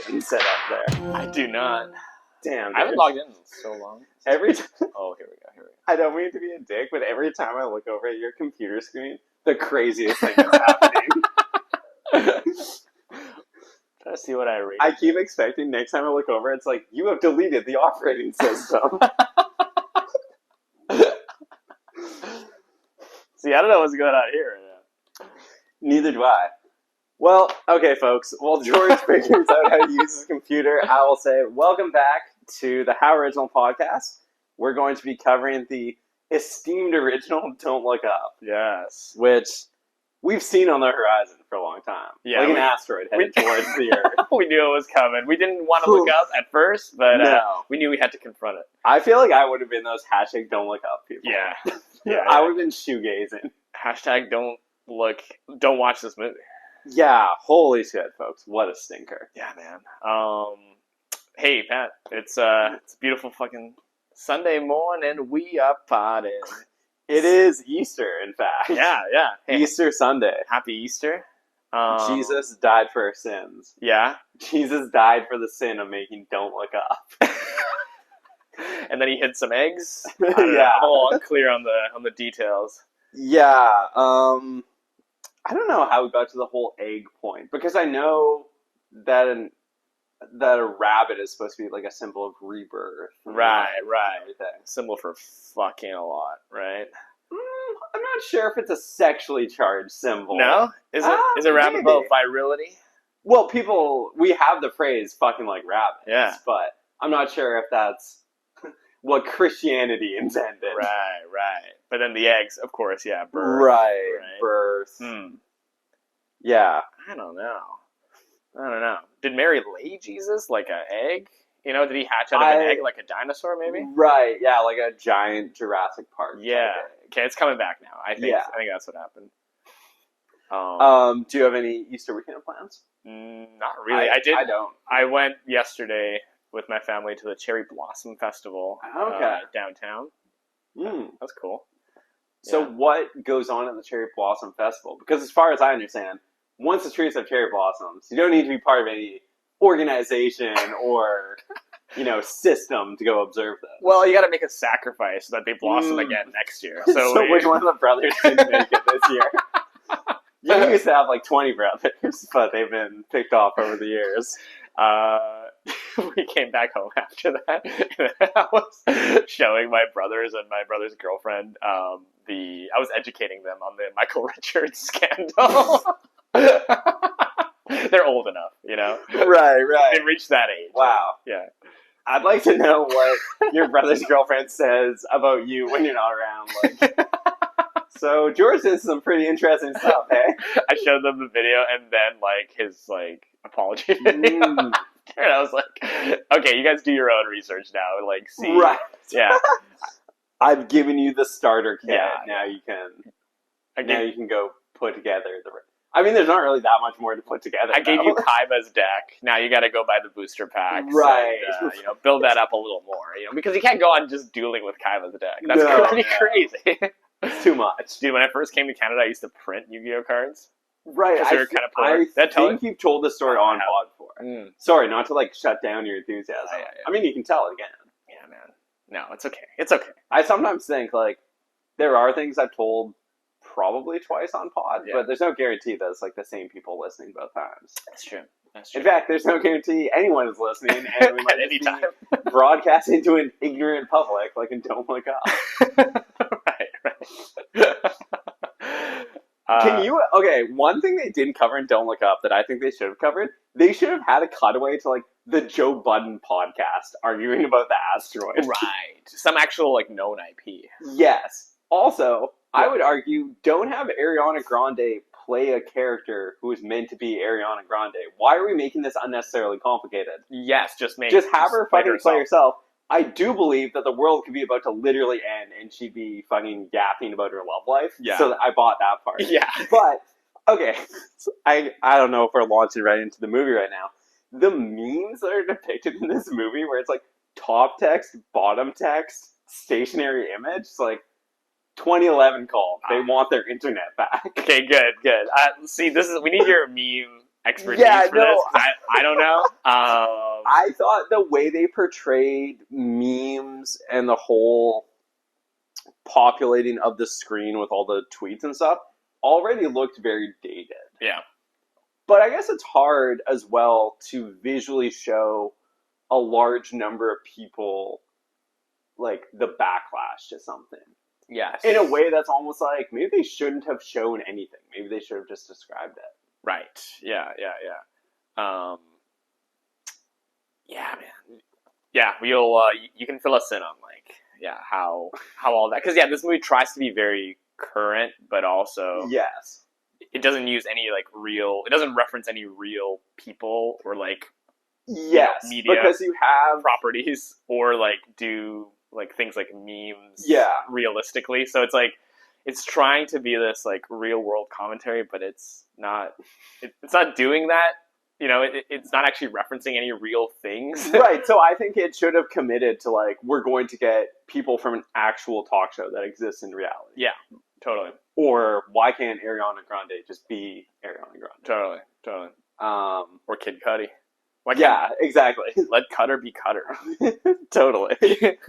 button set up there? I do not. Damn, I haven't logged in so long. Every time, Oh, here we go. I don't mean to be a dick, but every time I look over at your computer screen, the craziest thing is happening. Try to see what I read. I keep expecting next time I look over, it's like, you have deleted the operating system. See, I don't know what's going on here right now. Neither do I. Well, okay, folks. While George figures out how to use his computer, I will say welcome back to the How Original podcast. We're going to be covering the esteemed original Don't Look Up. Yes. Which we've seen on the horizon for a long time. Yeah, like an asteroid headed towards the Earth. We knew it was coming. We didn't want to look up at first, but No. we knew we had to confront it. I feel like I would have been those hashtag Don't Look Up people. Yeah. I would have been shoegazing. Hashtag don't watch this movie. Yeah, holy shit, folks. What a stinker. Yeah, man. Hey, Pat, it's a beautiful fucking Sunday morning. We are partying. It is Easter, in fact. Yeah. Hey, Easter Sunday. happy Easter. Jesus died for our sins. Yeah. Jesus died for the sin of making Don't Look Up. And then he hid some eggs. Yeah. I'm a little unclear on the details. Yeah. I don't know how we got to the whole egg point, because I know that a rabbit is supposed to be like a symbol of rebirth. Right. Everything. Symbol for fucking a lot, right? I'm not sure if it's a sexually charged symbol. No? Is it rabbit about virility? Well, we have the phrase fucking like rabbits, Yeah. but I'm not sure if that's what Christianity intended. Right. But then the eggs, of course, yeah, birth. Right. Birth. Yeah. I don't know. Did Mary lay Jesus like an egg? You know, did he hatch out of an egg like a dinosaur, maybe? Right, yeah, like a giant Jurassic Park. Yeah. Okay, it's coming back now. I think that's what happened. Do you have any Easter weekend plans? Not really. I don't. I went yesterday with my family to the Cherry Blossom Festival downtown. That's cool. So what goes on at the Cherry Blossom Festival? Because as far as I understand, once the trees have cherry blossoms, you don't need to be part of any organization or, system to go observe them. Well, you got to make a sacrifice so that they blossom again next year. So which one of the brothers didn't make it this year? You used to have like 20 brothers, but they've been picked off over the years. We came back home after that, and I was showing my brothers and my brother's girlfriend I was educating them on the Michael Richards scandal. They're old enough, Right. They reached that age. Wow. Yeah. I'd like to know what your brother's girlfriend says about you when you're not around. Like, so George did some pretty interesting stuff, hey? I showed them the video and then his apology video. And I was like, okay, you guys do your own research now. See. Right. Yeah. I've given you the starter kit. Yeah. Now you can go put together the. I mean, there's not really that much more to put together. I gave you Kaiba's deck. Now you got to go buy the booster packs. Right. And, build that up a little more. Because you can't go on just dueling with Kaiba's deck. That's pretty crazy. It's too much. Dude, when I first came to Canada, I used to print Yu-Gi-Oh cards. Right. I think you've told this story on pod before. Sorry, not to shut down your enthusiasm. Yeah. I mean, you can tell it again. Yeah, man. No, it's okay. It's okay. I sometimes think there are things I've told probably twice on pod, but there's no guarantee that it's the same people listening both times. That's true. In fact, there's no guarantee anyone is listening, and we might any time broadcasting to an ignorant public and Don't Look Up. Right. Can you? Okay, one thing they didn't cover in Don't Look Up that I think they should have covered. They should have had a cutaway to the Joe Budden podcast arguing about the asteroid. Right. Some actual known IP. Yes. Also, I would argue don't have Ariana Grande play a character who is meant to be Ariana Grande. Why are we making this unnecessarily complicated? Yes, just have her fucking play herself. I do believe that the world could be about to literally end and she'd be fucking yapping about her love life. Yeah. So I bought that part. Yeah. But, okay, so I don't know if we're launching right into the movie right now. The memes that are depicted in this movie where it's top text, bottom text, stationary image, it's 2011 call. They want their internet back. Okay, good. See, we need your meme expertise for this, 'cause I don't know. I thought the way they portrayed memes and the whole populating of the screen with all the tweets and stuff already looked very dated. Yeah. But I guess it's hard as well to visually show a large number of people like the backlash to something. Yes. In a way that's almost like maybe they shouldn't have shown anything. Maybe they should have just described it. Right. Yeah. Yeah, man. Yeah, you can fill us in on like how all that, because this movie tries to be very current, but also yes, it doesn't use any like real. It doesn't reference any real people or like media because you have properties or like do like things like memes realistically. So it's like it's trying to be this like real world commentary, but it's not. It's not doing that. It's not actually referencing any real things. Right, so I think it should have committed to, like, we're going to get people from an actual talk show that exists in reality. Yeah, totally. Or why can't Ariana Grande just be Ariana Grande? Totally. Or Kid Cudi. Exactly. Let Cutter be Cutter. Totally.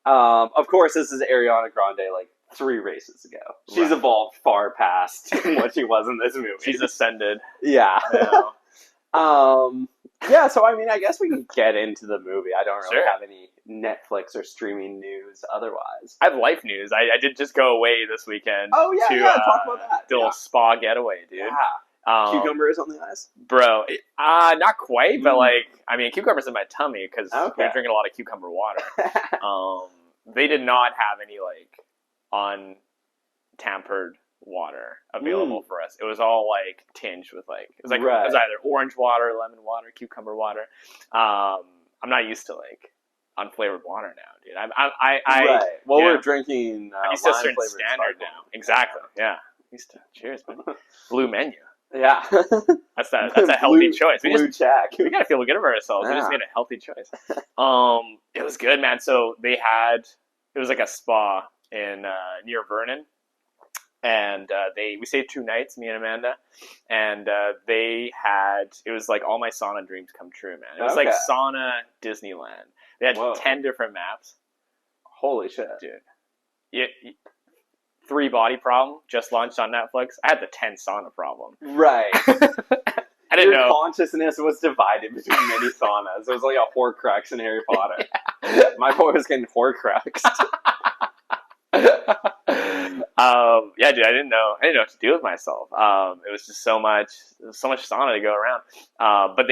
Of course, this is Ariana Grande, like, 3 races ago. She's evolved far past what she was in this movie. She's ascended. Yeah. So I mean, I guess we can get into the movie. I don't really have any Netflix or streaming news otherwise. I have life news. I did just go away this weekend. Oh, yeah, talk about that. The little spa getaway, dude. Yeah. Cucumbers on the eyes? Bro, not quite, but like, I mean, cucumbers in my tummy because we're drinking a lot of cucumber water. They did not have any, like, untampered water available for us. It was all like tinged with like it was either orange water, lemon water, cucumber water. I'm not used to like unflavored water now, dude. We're drinking. I'm used to a certain standard now. Exactly. Yeah. Used to. Cheers, buddy. Blue menu. Yeah. That's a healthy choice. We gotta feel good about ourselves. We just made a healthy choice. It was good, man. So it was like a spa in near Vernon, and we stayed 2 nights, me and Amanda, and it was like all my sauna dreams come true, man. It was like sauna Disneyland. They had 10 different maps. Holy shit, dude! 3 body problem just launched on Netflix. I had the 10 sauna problem. Right. I didn't know. Consciousness was divided between many saunas. It was like a Horcrux in Harry Potter. My boy was getting Horcruxed. Dude, I didn't know what to do with myself. It was just so much sauna to go around. But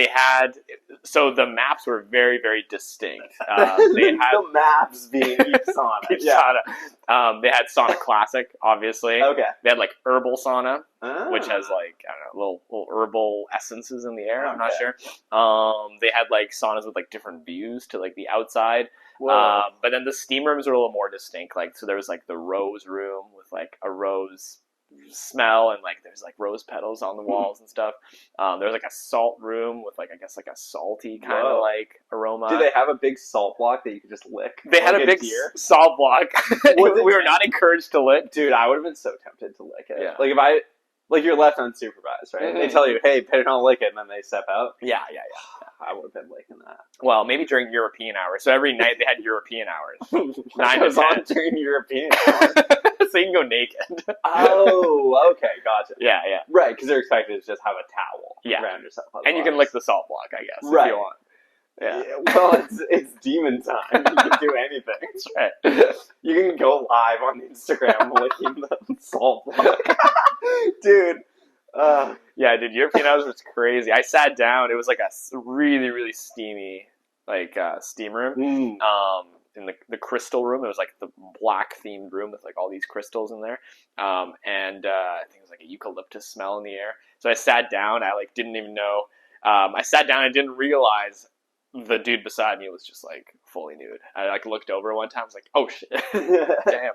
so the maps were very, very distinct. They had the maps being each sauna. Sauna. They had sauna classic, obviously. Okay. They had like herbal sauna, which has like, I don't know, little herbal essences in the air. I'm not sure. They had like saunas with like different views to like the outside. But then the steam rooms were a little more distinct. Like, so there was like the rose room with like a rose smell, and like there's like rose petals on the walls and stuff. There was like a salt room with like, I guess, like a salty kind of like aroma. Do they have a big salt block that you could just lick? They had a big salt block. We were not encouraged to lick. Dude, I would have been so tempted to lick it. Yeah. Like you're left unsupervised, right? Mm-hmm. They tell you, hey, pay don't lick it, and then they step out. Yeah. I would have been licking that. Well, maybe during European hours. So every night they had European hours. 9 to 10 during European hours. So you can go naked. Oh, okay, gotcha. Yeah. Right, because they're expected to just have a towel around yourself. Otherwise. And you can lick the salt block, I guess, if you want. Yeah. Well, it's demon time. You can do anything. That's right. You can go live on Instagram licking the salt block. Dude. Dude, European hours was crazy. I sat down. It was like a really, really steamy steam room. In the crystal room. It was like the black themed room with like all these crystals in there. I think it was like a eucalyptus smell in the air. So I sat down. I like didn't even know. I sat down. I didn't realize the dude beside me was just like fully nude. I like looked over one time. I was like, oh shit, damn.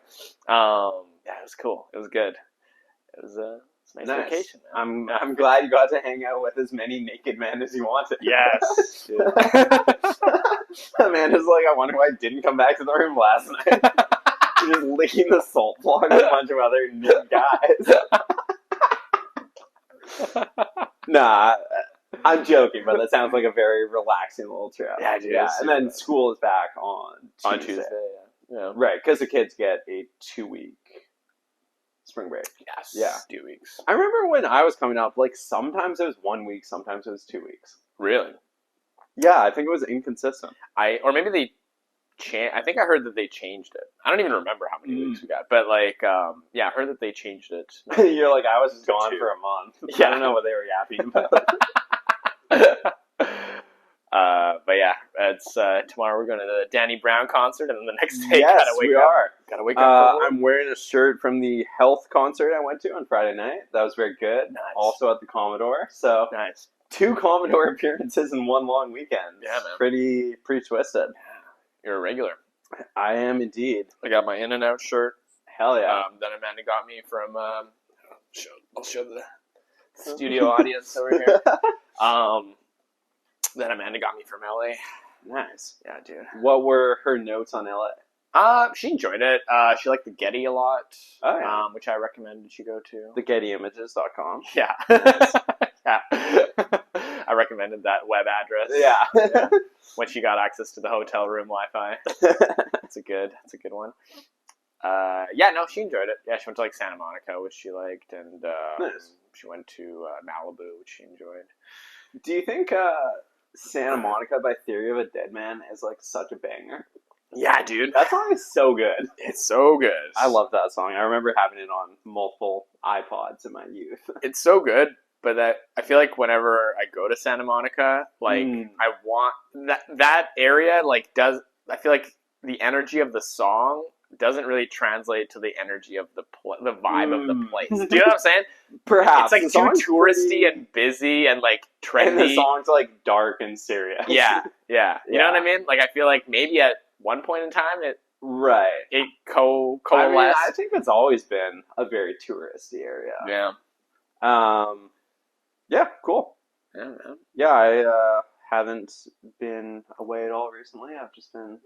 It was cool. It was good. It was a nice vacation. Man. I'm glad you got to hang out with as many naked men as you wanted. Yes. Amanda's like, I wonder why I didn't come back to the room last night. Just licking the salt block with a bunch of other nude guys. Nah, I'm joking, but that sounds like a very relaxing little trip. Yeah, dude, Yeah, it's and then super school is back on on Tuesday. Tuesday. Yeah. Right, because the kids get a 2-week spring break. Yes. Yeah. 2 weeks. I remember when I was coming up, like sometimes it was 1 week, sometimes it was 2 weeks. Really? Yeah, I think it was inconsistent. Or maybe they I think I heard that they changed it. I don't even remember how many weeks we got, but like, yeah, I heard that they changed it. You're like, I was just gone 2. for a month. Yeah. I don't know what they were yapping about. But yeah, it's tomorrow we're going to the Danny Brown concert, and then the next day Yes, gotta wake we up. are. Gotta wake up. I'm wearing a shirt from the health concert I went to on Friday night. That was very good. Nice. Also at the Commodore. So Nice. 2 Commodore appearances in one long weekend. Yeah, man. Pretty twisted. You're a regular. I am indeed. I got my In-N-Out shirt. Hell yeah. That Amanda got me from. I'll show the studio audience over here. That Amanda got me from LA. Nice. Yeah, dude. What were her notes on LA? She enjoyed it. She liked the Getty a lot, Oh, yeah. which I recommended she go to. TheGettyImages.com. Yeah. Yeah. I recommended that web address. Yeah. When she got access to the hotel room Wi-Fi. It's a good one. Yeah, no, she enjoyed it. Yeah, she went to like Santa Monica, which she liked, and Nice. she went to Malibu, which she enjoyed. Do you think Santa Monica by Theory of a Dead Man is like such a banger? Yeah, dude. That song is so good. It's so good. I love that song. I remember having it on multiple iPods in my youth. It's so good, but I feel like whenever I go to Santa Monica, like I want that area. Like, I feel like the energy of the song doesn't really translate to the energy of the vibe of the place. Do you know what I'm saying? Perhaps it's like too touristy and busy and like trendy. And the song's like dark and serious. Yeah. You know what I mean? Like, I feel like maybe at one point in time it coalesced. I mean, I think it's always been a very touristy area. Yeah. Yeah, cool. Yeah, man. Yeah, I haven't been away at all recently. I've just been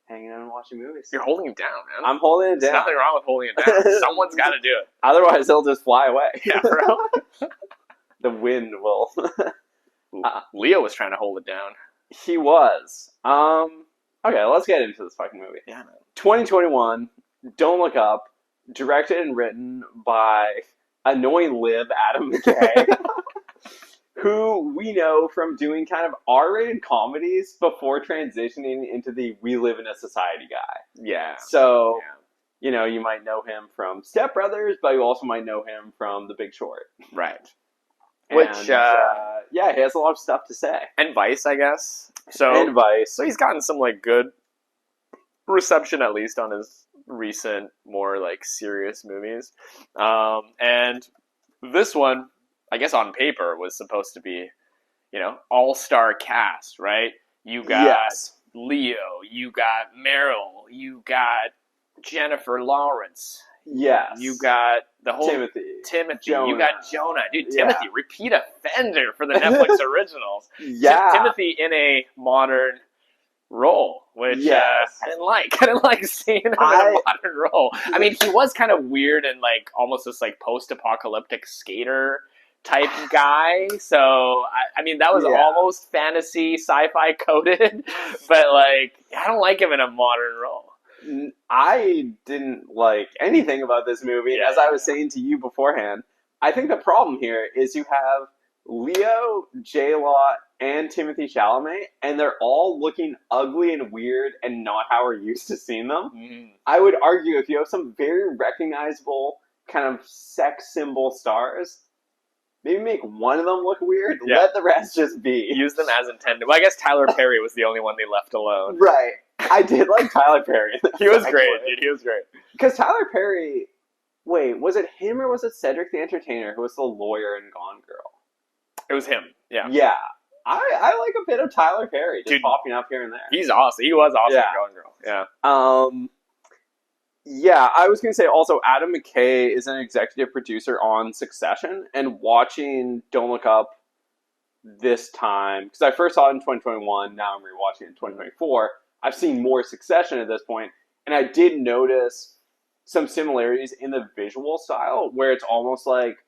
hanging out and watching movies. You're holding it down, man. I'm holding it There's down. nothing wrong with holding it down. Someone's got to do it. Otherwise, they'll just fly away. Yeah, bro. The wind will. Leo was trying to hold it down. He was. Okay, let's get into this fucking movie. Yeah, man. 2021, Don't Look Up, directed and written by annoying lib Adam McKay, who we know from doing kind of R-rated comedies before transitioning into the We Live in a Society guy. Yeah. So, you know, you might know him from Step Brothers, but you also might know him from The Big Short. Right. Which, yeah, he has a lot of stuff to say. And Vice, I guess. And Vice. So he's gotten some, like, good reception, at least, on his recent, more, like, serious movies. And this one, I guess on paper, was supposed to be, you know, all-star cast, right? You got Leo, you got Meryl, you got Jennifer Lawrence. Yes. You got the whole Timothy. Jonah. You got Jonah. Dude, Timothy, repeat offender for the Netflix originals. Yeah. Timothy in a modern role, which I didn't like. I didn't like seeing him in a modern role. I mean, he was kind of weird and like almost this like post-apocalyptic skater type guy. So, I mean, that was almost fantasy, sci-fi coded, but like, I don't like him in a modern role. I didn't like anything about this movie. As I was saying to you beforehand, I think the problem here is you have Leo, J-Law, and Timothy Chalamet, and they're all looking ugly and weird and not how we're used to seeing them. I would argue if you have some very recognizable kind of sex symbol stars, maybe make one of them look weird, let the rest just be. Use them as intended. Well, I guess Tyler Perry was the only one they left alone. Right. I did like Tyler Perry. He was great, dude. He was great. Because Tyler Perry, wait, was it him or was it Cedric the Entertainer who was the lawyer in Gone Girl? It was him, yeah. Yeah. I like a bit of Tyler Perry just popping up here and there. He's awesome. He was awesome in Gone Girl. Yeah. Yeah, I was going to say also Adam McKay is an executive producer on Succession, and watching Don't Look Up this time, because I first saw it in 2021, now I'm rewatching it in 2024, I've seen more Succession at this point, and I did notice some similarities in the visual style, where it's almost like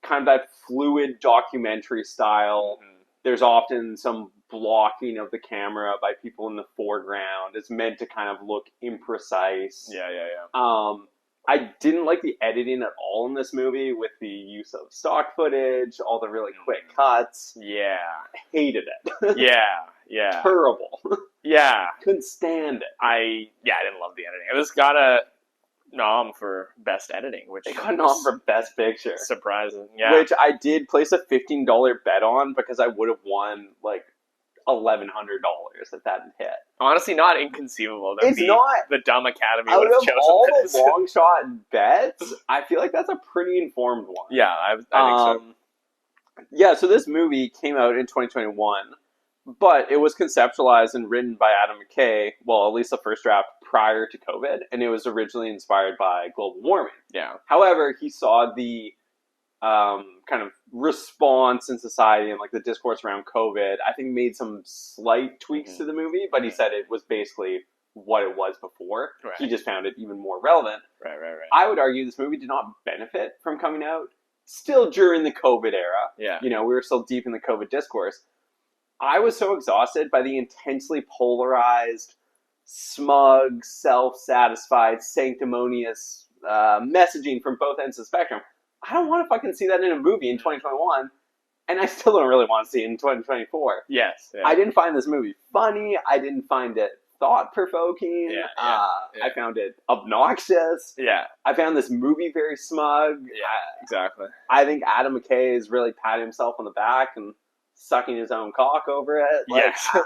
kind of that fluid documentary style. Mhm. There's often some blocking of the camera by people in the foreground. It's meant to kind of look imprecise. Yeah. I didn't like the editing at all in this movie with the use of stock footage, all the really quick cuts. Yeah. Hated it. Yeah. Terrible. Yeah. Couldn't stand it. I didn't love the editing. It was got a nom for best editing, which It got an offer for Best Picture. surprising. Yeah. Which I did place a $15 bet on because I would have won like $1,100 if that had hit. Honestly, not inconceivable. That It's not. The dumb Academy Out would have of chosen all this. the long shot bets, I feel like that's a pretty informed one. Yeah, I think so. Yeah, so this movie came out in 2021, but it was conceptualized and written by Adam McKay, well, at least the first draft prior to COVID, and it was originally inspired by global warming. Yeah. However, he saw the kind of response in society and like the discourse around COVID, I think made some slight tweaks to the movie, but he said it was basically what it was before. Right. He just found it even more relevant. Right. I would argue this movie did not benefit from coming out still during the COVID era. Yeah. You know, we were still deep in the COVID discourse. I was so exhausted by the intensely polarized, smug, self-satisfied, sanctimonious messaging from both ends of the spectrum. I don't want to fucking see that in a movie in 2021, and I still don't really want to see it in 2024. Yes. Yeah. I didn't find this movie funny. I didn't find it thought-provoking. Yeah. I found it obnoxious. Yeah. I found this movie very smug. Yeah. Exactly. I think Adam McKay is really patting himself on the back and sucking his own cock over it. Like, Yes.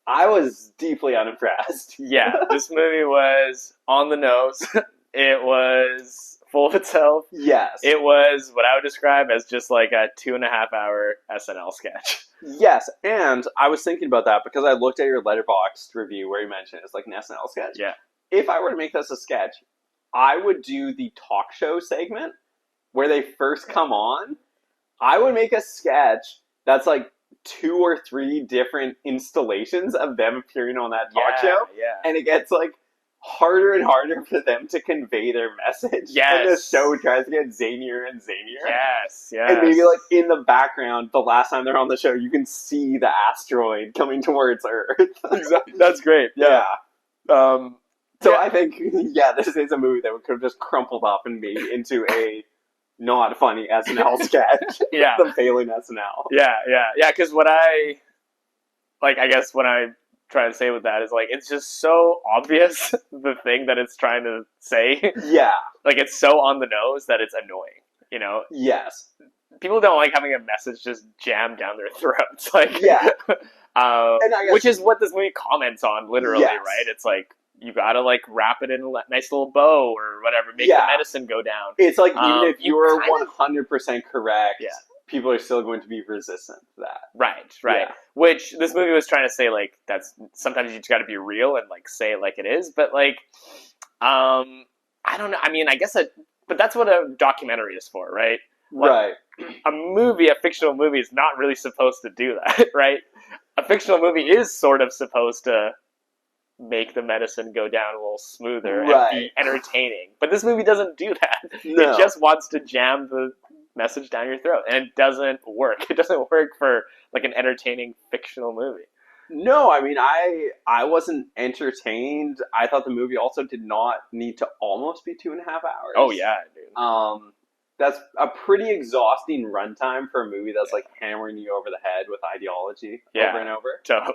I was deeply unimpressed. Yeah. This movie was on the nose. It was full of itself. Yes. It was what I would describe as just like a 2.5 hour SNL sketch. Yes, and I was thinking about that because I looked at your Letterboxd review where you mentioned it's like an SNL sketch. Yeah. If I were to make this a sketch, I would do the talk show segment where they first come on. I would make a sketch that's like 2 or 3 different installations of them appearing on that talk show. Yeah. And it gets like harder and harder for them to convey their message. Yes. And the show tries to get zanier and zanier. Yes. And maybe like in the background, the last time they're on the show, you can see the asteroid coming towards Earth. Exactly. That's great. Yeah. So I think, this is a movie that could have just crumpled up and made into a not funny SNL sketch. Yeah. The failing SNL. Yeah. Because what I try to say with that is like it's just so obvious the thing that it's trying to say. Yeah. Like it's so on the nose that it's annoying. You know? Yes. People don't like having a message just jammed down their throats. Like yeah. Which is what this movie comments on, literally, Yes. right? It's like you gotta like wrap it in a nice little bow or whatever, make the medicine go down. It's like even if you you're kind of- 100% correct, Yeah. people are still going to be resistant to that. Right. Yeah. Which this movie was trying to say, like, that's sometimes you just got to be real and like say it like it is. But like, I don't know. I mean, I guess but that's what a documentary is for, right? Like, Right. A fictional movie is not really supposed to do that, right? A fictional movie is sort of supposed to make the medicine go down a little smoother and be entertaining. But this movie doesn't do that. No. It just wants to jam the message down your throat, and it doesn't work. It doesn't work for like an entertaining fictional movie. No, I mean, I wasn't entertained. I thought the movie also did not need to almost be 2.5 hours. Oh yeah, dude. That's a pretty exhausting runtime for a movie that's like hammering you over the head with ideology over and over. Totally.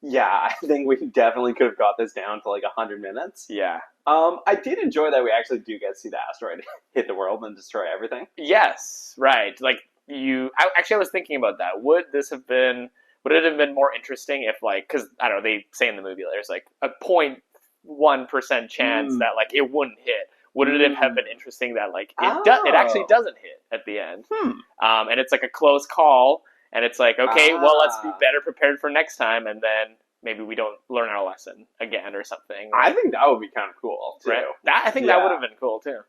I think we definitely could have got this down to like 100 minutes. Yeah. I did enjoy that we actually do get to see the asteroid hit the world and destroy everything. Yes, right. Like I was thinking about that. Would it have been more interesting if like, because I don't know, they say in the movie there's like a 0.1% chance that like it wouldn't hit. Would it have been interesting that like it actually doesn't hit at the end? And it's like a close call, and it's like, okay, well, let's be better prepared for next time, and then maybe we don't learn our lesson again or something. I think that would be kind of cool too. Right? I think that would have been cool too.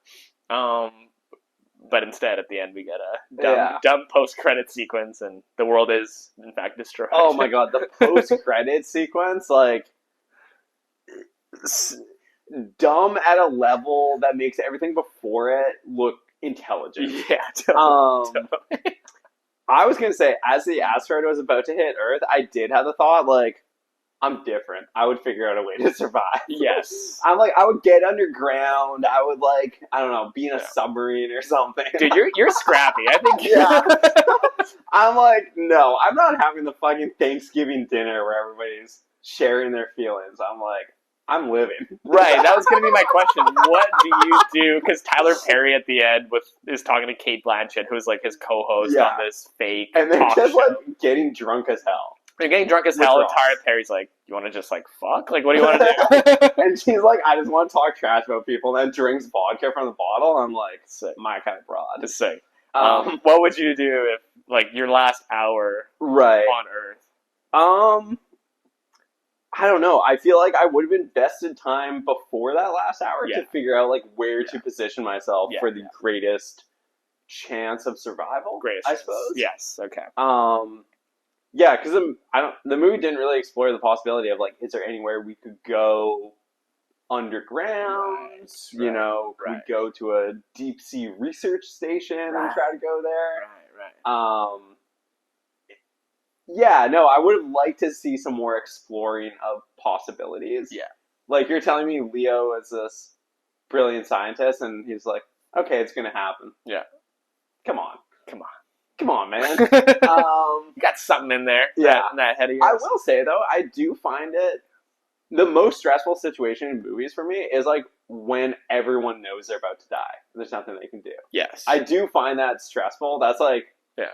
But instead, at the end, we get a dumb post-credit sequence, and the world is, in fact, destroyed. Oh my god, the post-credit sequence, like, dumb at a level that makes everything before it look intelligent. Yeah. I was gonna say, as the asteroid was about to hit Earth, I did have the thought, like, I'm different. I would figure out a way to survive. Yes. I'm like, I would get underground. I would, like, I don't know, be in a submarine or something. Dude, you're scrappy. I think. Yeah. I'm like, no, I'm not having the fucking Thanksgiving dinner where everybody's sharing their feelings. I'm like, I'm living. Right, that was going to be my question. What do you do? Because Tyler Perry at the end is talking to Kate Blanchett, who's like his co-host on this fake and they're talk just show. like getting drunk as hell. They're getting drunk as hell, and Tyler Perry's like, "You want to just like fuck? Like, what do you want to do?" And she's like, "I just want to talk trash about people." And then drinks vodka from the bottle. I'm like, sick. My kind of broad. It's sick. What would you do if like your last hour on Earth? I don't know. I feel like I would have invested time before that last hour to figure out like where to position myself for the greatest chance of survival. I suppose. Yes. Okay. Yeah, because the movie didn't really explore the possibility of like, is there anywhere we could go underground? You know, could we go to a deep sea research station and try to go there? Right. Yeah, no, I would have liked to see some more exploring of possibilities. Yeah. Like, you're telling me Leo is this brilliant scientist, and he's like, okay, it's going to happen. Yeah. Come on, man. You got something in there. Yeah. In that head of yours. I will say, though, I do find it the most stressful situation in movies for me is, like, when everyone knows they're about to die. There's nothing they can do. Yes. I do find that stressful. That's, like... Yeah.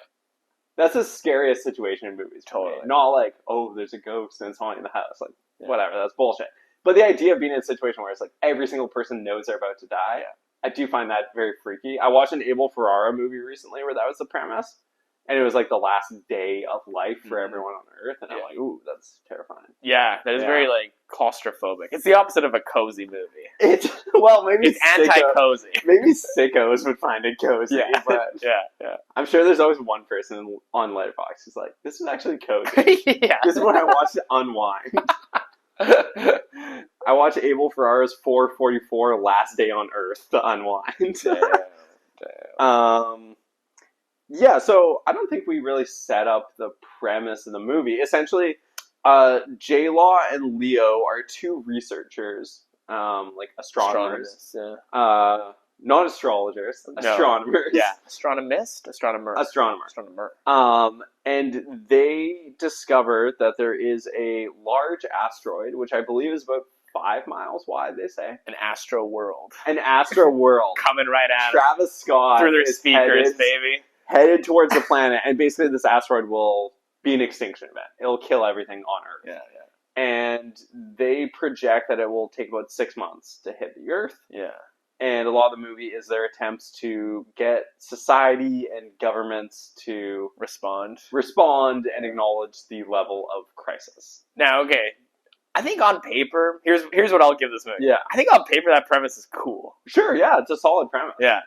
That's the scariest situation in movies. Totally. Not like, oh, there's a ghost and it's haunting the house. Like, whatever, that's bullshit. But the idea of being in a situation where it's like every single person knows they're about to die, I do find that very freaky. I watched an Abel Ferrara movie recently where that was the premise. And it was like the last day of life for everyone on Earth. And I'm like, ooh, that's terrifying. Yeah, that is very like claustrophobic. It's the opposite of a cozy movie. It's anti-cozy. Maybe sickos would find it cozy. Yeah. But yeah. I'm sure there's always one person on Letterboxd who's like, this is actually cozy. This is when I watch to unwind. I watch Abel Ferrara's 444 Last Day on Earth to unwind. Damn. Yeah, so I don't think we really set up the premise of the movie. Essentially, J-Law and Leo are two researchers, like astronomers. Not astrologers, astronomers. Yeah, astronomer. And they discover that there is a large asteroid, which I believe is about 5 miles wide, they say. An astro world. Coming right at Travis Scott through their speakers, baby. Headed towards the planet, and basically this asteroid will be an extinction event. It'll kill everything on Earth. Yeah. And they project that it will take about 6 months to hit the Earth. Yeah. And a lot of the movie is their attempts to get society and governments to respond and acknowledge the level of crisis. Now, okay, I think on paper, here's what I'll give this movie. Yeah. I think on paper that premise is cool. Sure, yeah, it's a solid premise. Yeah.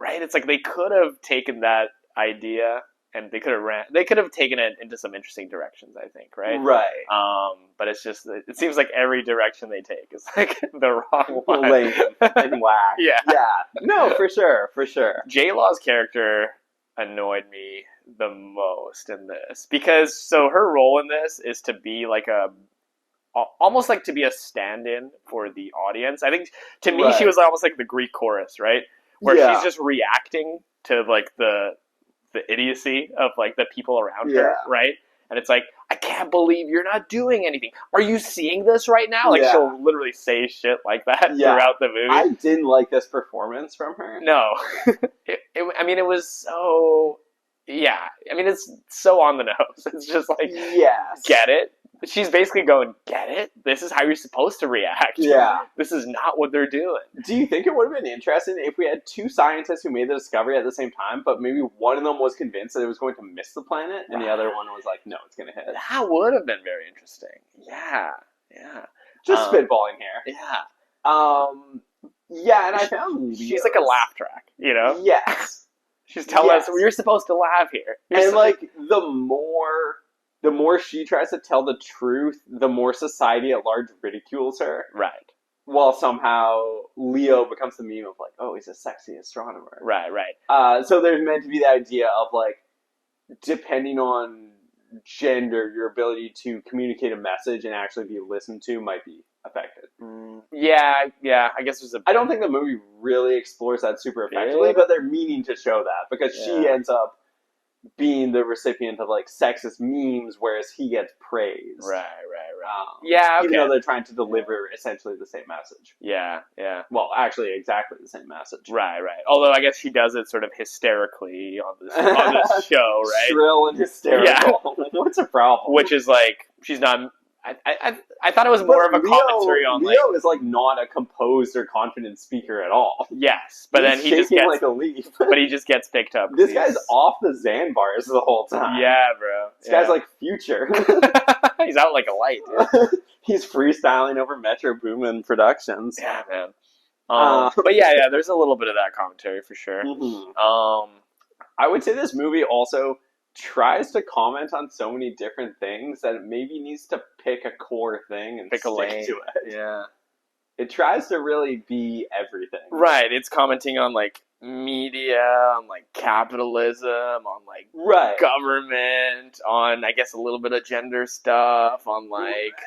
Right? It's like they could have taken that idea and they could have taken it into some interesting directions, I think, right? Right. But it's just, it seems like every direction they take is like the wrong one. Lame and whack. Yeah. No, for sure. J-Law's character annoyed me the most in this because so her role in this is to be like almost like to be a stand-in for the audience. I think to me she was almost like the Greek chorus, right? Where she's just reacting to like the idiocy of like the people around her, right? And it's like, I can't believe you're not doing anything. Are you seeing this right now? Like she'll literally say shit like that throughout the movie. I didn't like this performance from her. No. It was so... Yeah. I mean, it's so on the nose. It's just like, get it? She's basically going, get it? This is how you're supposed to react. Yeah. This is not what they're doing. Do you think it would have been interesting if we had two scientists who made the discovery at the same time, but maybe one of them was convinced that it was going to miss the planet, and the other one was like, no, it's going to hit. That would have been very interesting. Yeah. Just spitballing here. Yeah, and I found she's like a laugh track, you know? Yes. She's telling us, you're supposed to laugh here. And like, the more she tries to tell the truth, the more society at large ridicules her. Right. while somehow Leo becomes the meme of like, oh, he's a sexy astronomer. Right, right. So there's meant to be the idea of like, depending on gender, your ability to communicate a message and actually be listened to might be affected. Yeah, I guess there's a... I don't think the movie really explores that super effectively, but they're meaning to show that because she ends up being the recipient of like sexist memes, whereas he gets praised. Right. Okay. Even though they're trying to deliver essentially the same message. Yeah. Well, actually, exactly the same message. Right. Although I guess she does it sort of hysterically on this show, right? Shrill and hysterical. Yeah. What's a problem? Which is like, she's not... I thought it was more of a commentary on Leo is like not a composed or confident speaker at all. Yes, but then he just gets like a leaf. But he just gets picked up. This guy's off the Xan bars the whole time. Yeah, bro. This guy's like Future. He's out like a light, dude. He's freestyling over Metro Boomin Productions. Yeah, man. But yeah, there's a little bit of that commentary for sure. Mm-hmm. I would say this movie also tries to comment on so many different things that it maybe needs to pick a core thing and pick a lane to it. Yeah. It tries to really be everything. Right. It's commenting on like media, on like capitalism, on like government, on I guess a little bit of gender stuff, on like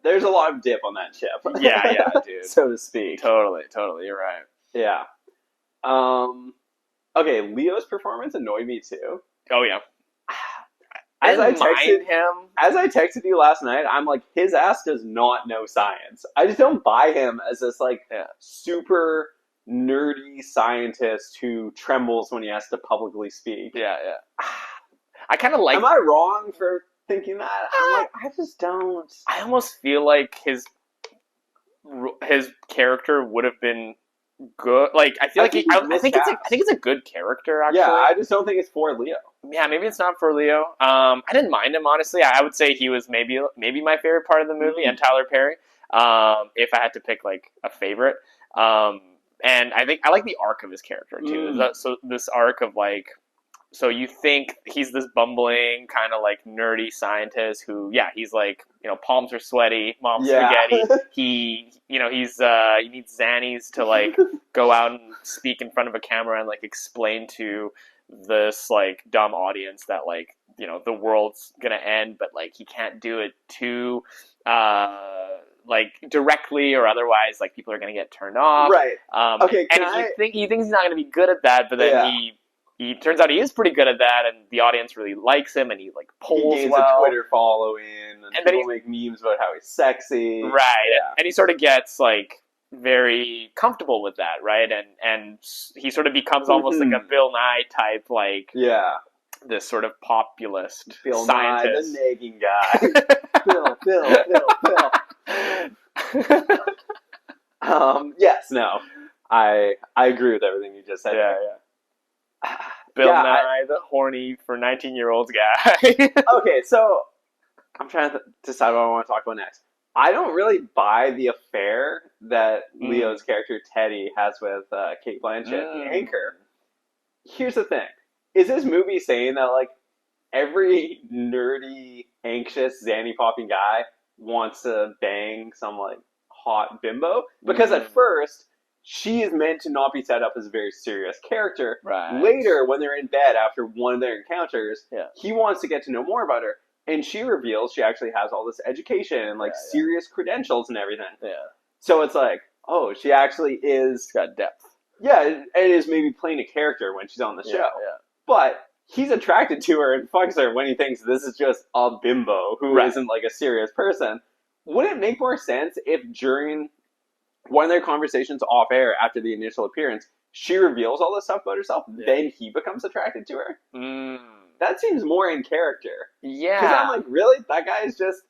there's a lot of dip on that ship. Yeah, dude. So to speak. Totally, you're right. Yeah. Okay, Leo's performance annoyed me too. Oh yeah. As I texted you last night, I'm like, his ass does not know science. I just don't buy him as this like super nerdy scientist who trembles when he has to publicly speak. Yeah. I kind of like... Am I wrong for thinking that? I'm like, I just don't... I almost feel like his character would have been good. Like, I feel like I think it's a good character, actually. Yeah, I just don't think it's for Leo. Yeah, maybe it's not for Leo. I didn't mind him, honestly. I would say he was maybe my favorite part of the movie, and Tyler Perry, if I had to pick, like, a favorite. And I think I like the arc of his character, too. So this arc of, like... So you think he's this bumbling, kind of, like, nerdy scientist who, he's, like, palms are sweaty, mom's spaghetti. He needs Xannies to, like, go out and speak in front of a camera and, like, explain to this, like, dumb audience that, like, the world's gonna end, but, like, he can't do it too, like, directly or otherwise, like, people are gonna get turned off. Right. Okay, he thinks he's not gonna be good at that, but then he turns out he is pretty good at that, and the audience really likes him, and he, like, polls he gains a Twitter following, and people make memes about how he's sexy. Right, and he sort of gets, like, very comfortable with that, right? And he sort of becomes almost like a Bill Nye type, like, this sort of populist Bill scientist. Nye, the nagging guy. Bill. Yes, no. I agree with everything you just said. Yeah. Bill Nye, the horny for 19-year-olds guy. Okay, so I'm trying to decide what I want to talk about next. I don't really buy the affair that Leo's character Teddy has with Cate Blanchett, the anchor. Here's the thing. Is this movie saying that, like, every nerdy, anxious, Xanny-popping guy wants to bang some, like, hot bimbo? Because at first... she is meant to not be set up as a very serious character. Right. Later, when they're in bed after one of their encounters, he wants to get to know more about her. And she reveals she actually has all this education and, like, serious credentials and everything. Yeah. So it's like, oh, she actually is... she's got depth. Yeah, it is maybe playing a character when she's on the show. Yeah. But he's attracted to her and fucks her when he thinks this is just a bimbo who isn't, like, a serious person. Would it make more sense if during... one of their conversations off air after the initial appearance, she reveals all this stuff about herself, then he becomes attracted to her? That seems more in character. Yeah. Because I'm like, really? That guy is just...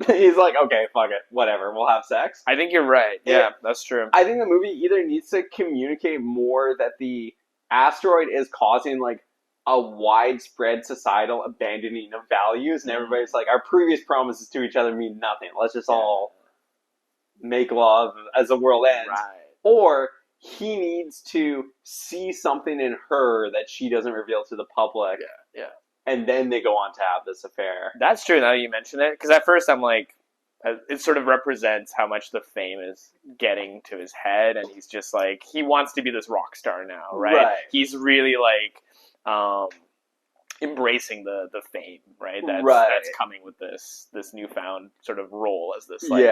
he's like, okay, fuck it. Whatever. We'll have sex. I think you're right. Yeah, that's true. I think the movie either needs to communicate more that the asteroid is causing, like, a widespread societal abandoning of values, and everybody's like, our previous promises to each other mean nothing. Let's just all... make love as the world ends. Right. Or he needs to see something in her that she doesn't reveal to the public. Yeah. And then they go on to have this affair. That's true now that you mention it. Because at first I'm like, it sort of represents how much the fame is getting to his head, and he's just like, he wants to be this rock star now, right? He's really like embracing the fame, right? That's coming with this newfound sort of role as this like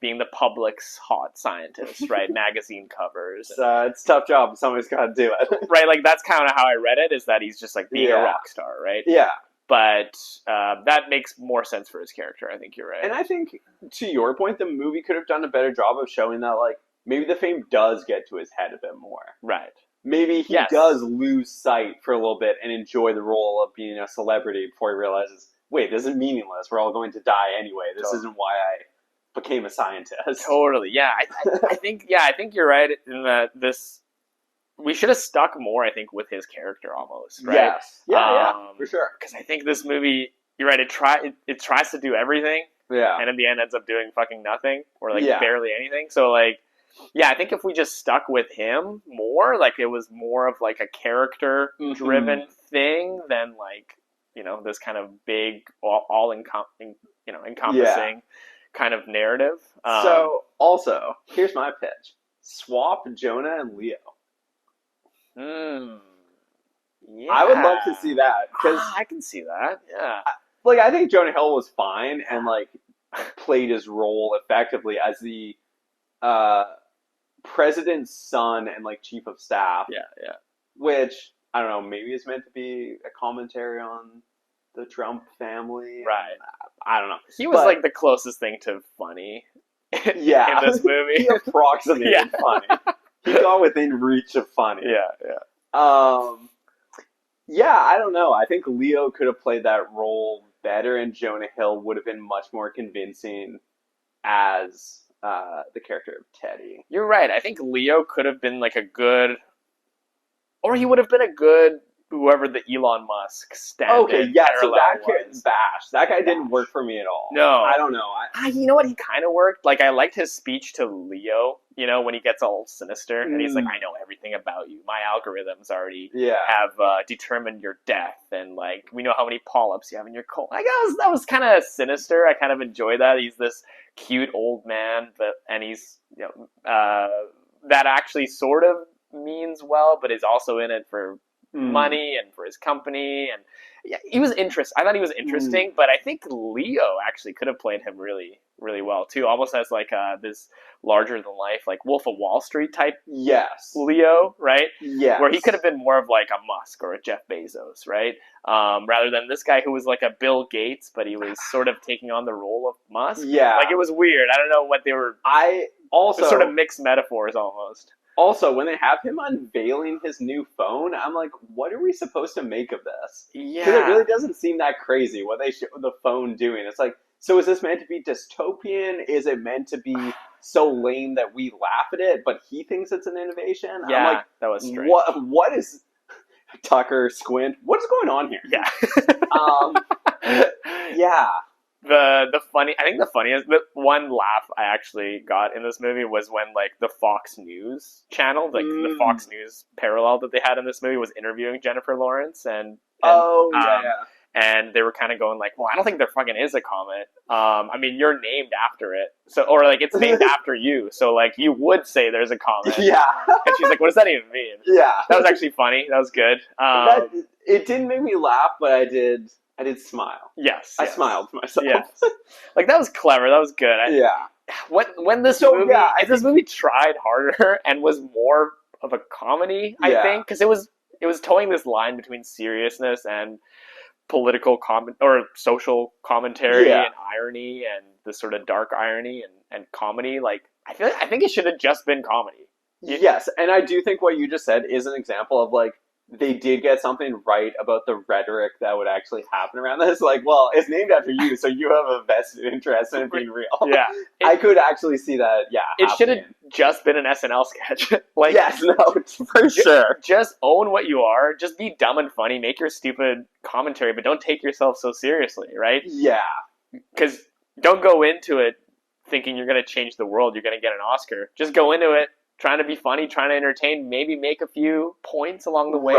being the public's hot scientist, right? Magazine covers. It's a tough job. Somebody's got to do it, right? Like that's kind of how I read it. Is that he's just like being a rock star, right? Yeah. But that makes more sense for his character. I think you're right. And I think, to your point, the movie could have done a better job of showing that, like, maybe the fame does get to his head a bit more. Right. Maybe he does lose sight for a little bit and enjoy the role of being a celebrity before he realizes, wait, this is meaningless. We're all going to die anyway. This isn't why I became a scientist. Totally. Yeah. I think you're right in that this... We should have stuck more, I think, with his character almost, right? Yes. Yeah, for sure. Because I think this movie, you're right, it tries to do everything, and in the end ends up doing fucking nothing, or like barely anything. So like, yeah, I think if we just stuck with him more, like it was more of like a character-driven thing than like, this kind of big, encompassing kind of narrative. So also, here's my pitch: swap Jonah and Leo. Yeah. I would love to see that, because I can see that. Yeah, like I think Jonah Hill was fine and like played his role effectively as the president's son and like chief of staff. Yeah. Which I don't know, maybe is meant to be a commentary on the Trump family. Right. I don't know. He was like the closest thing to funny. In this movie, he approximated funny. He got within reach of funny. Yeah. I don't know. I think Leo could have played that role better, and Jonah Hill would have been much more convincing as the character of Teddy. You're right. I think Leo could have been like a good, or he would have been a good whoever the Elon Musk stand-in. Okay, yeah, so that guy didn't work for me at all. No. I don't know. You know what? He kind of worked. Like, I liked his speech to Leo, when he gets all sinister, and he's like, I know everything about you. My algorithms already have determined your death, and, like, we know how many polyps you have in your colon. Like, that was kind of sinister. I kind of enjoy that. He's this cute old man, and he's, that actually sort of means well, but is also in it for money and for his company, and he was I thought he was interesting, but I think Leo actually could have played him really, really well too, almost as like this larger than life, like Wolf of Wall Street type. Leo, right? Where he could have been more of like a Musk or a Jeff Bezos, right? Rather than this guy who was like a Bill Gates, but he was sort of taking on the role of Musk. Like it was weird. I don't know what they were. Sort of mixed metaphors almost. Also, when they have him unveiling his new phone, I'm like, what are we supposed to make of this? Yeah. Because it really doesn't seem that crazy what they show the phone doing. It's like, so is this meant to be dystopian? Is it meant to be so lame that we laugh at it, but he thinks it's an innovation? Yeah, I'm like, that was strange. What is... Tucker, Squint, what is going on here? Yeah. The funniest one laugh I actually got in this movie was when like the Fox News channel, like the Fox News parallel that they had in this movie, was interviewing Jennifer Lawrence and and they were kind of going like, well, I don't think there fucking is a comet. I mean, you're named after it, so, or like it's named after you, so like you would say there's a comet. Yeah. And she's like, what does that even mean? Yeah. That was actually funny. That was good. It didn't make me laugh, but I did smile. Yes. I smiled to myself. Yes. Like that was clever. That was good. When this movie tried harder and was more of a comedy, I think, because it was towing this line between seriousness and political or social commentary and irony and this sort of dark irony and comedy. Like I think it should have just been comedy. Yes, and I do think what you just said is an example of like they did get something right about the rhetoric that would actually happen around this. Like, well, it's named after you, so you have a vested interest in it being real. Yeah. I could actually see that, It should have just been an SNL sketch. Like, yes, no, for sure. Just own what you are. Just be dumb and funny. Make your stupid commentary, but don't take yourself so seriously, right? Yeah. Because don't go into it thinking you're going to change the world, you're going to get an Oscar. Just go into it trying to be funny, trying to entertain, maybe make a few points along the way,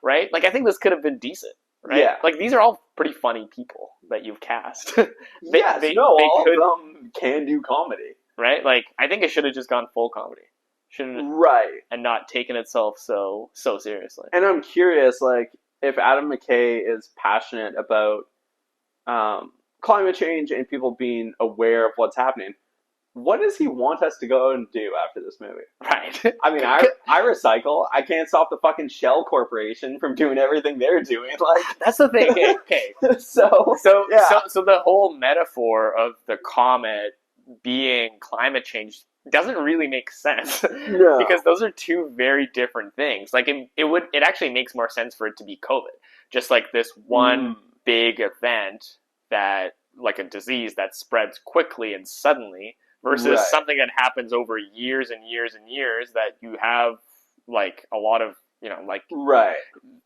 right? Like, I think this could have been decent, right? Yeah. Like, these are all pretty funny people that you've cast. All of them can do comedy. right? Like, I think it should have just gone full comedy. Shouldn't Right. and not taken itself so seriously. And I'm curious, like, if Adam McKay is passionate about climate change and people being aware of what's happening, what does he want us to go and do after this movie? Right. I mean, I recycle. I can't stop the fucking Shell Corporation from doing everything they're doing. Like, that's the thing. Okay. So the whole metaphor of the comet being climate change doesn't really make sense. No. Because those are two very different things. Like, it actually makes more sense for it to be COVID. Just like this one big event that, like a disease that spreads quickly and suddenly, versus something that happens over years and years and years that you have, like, a lot of, like... Right.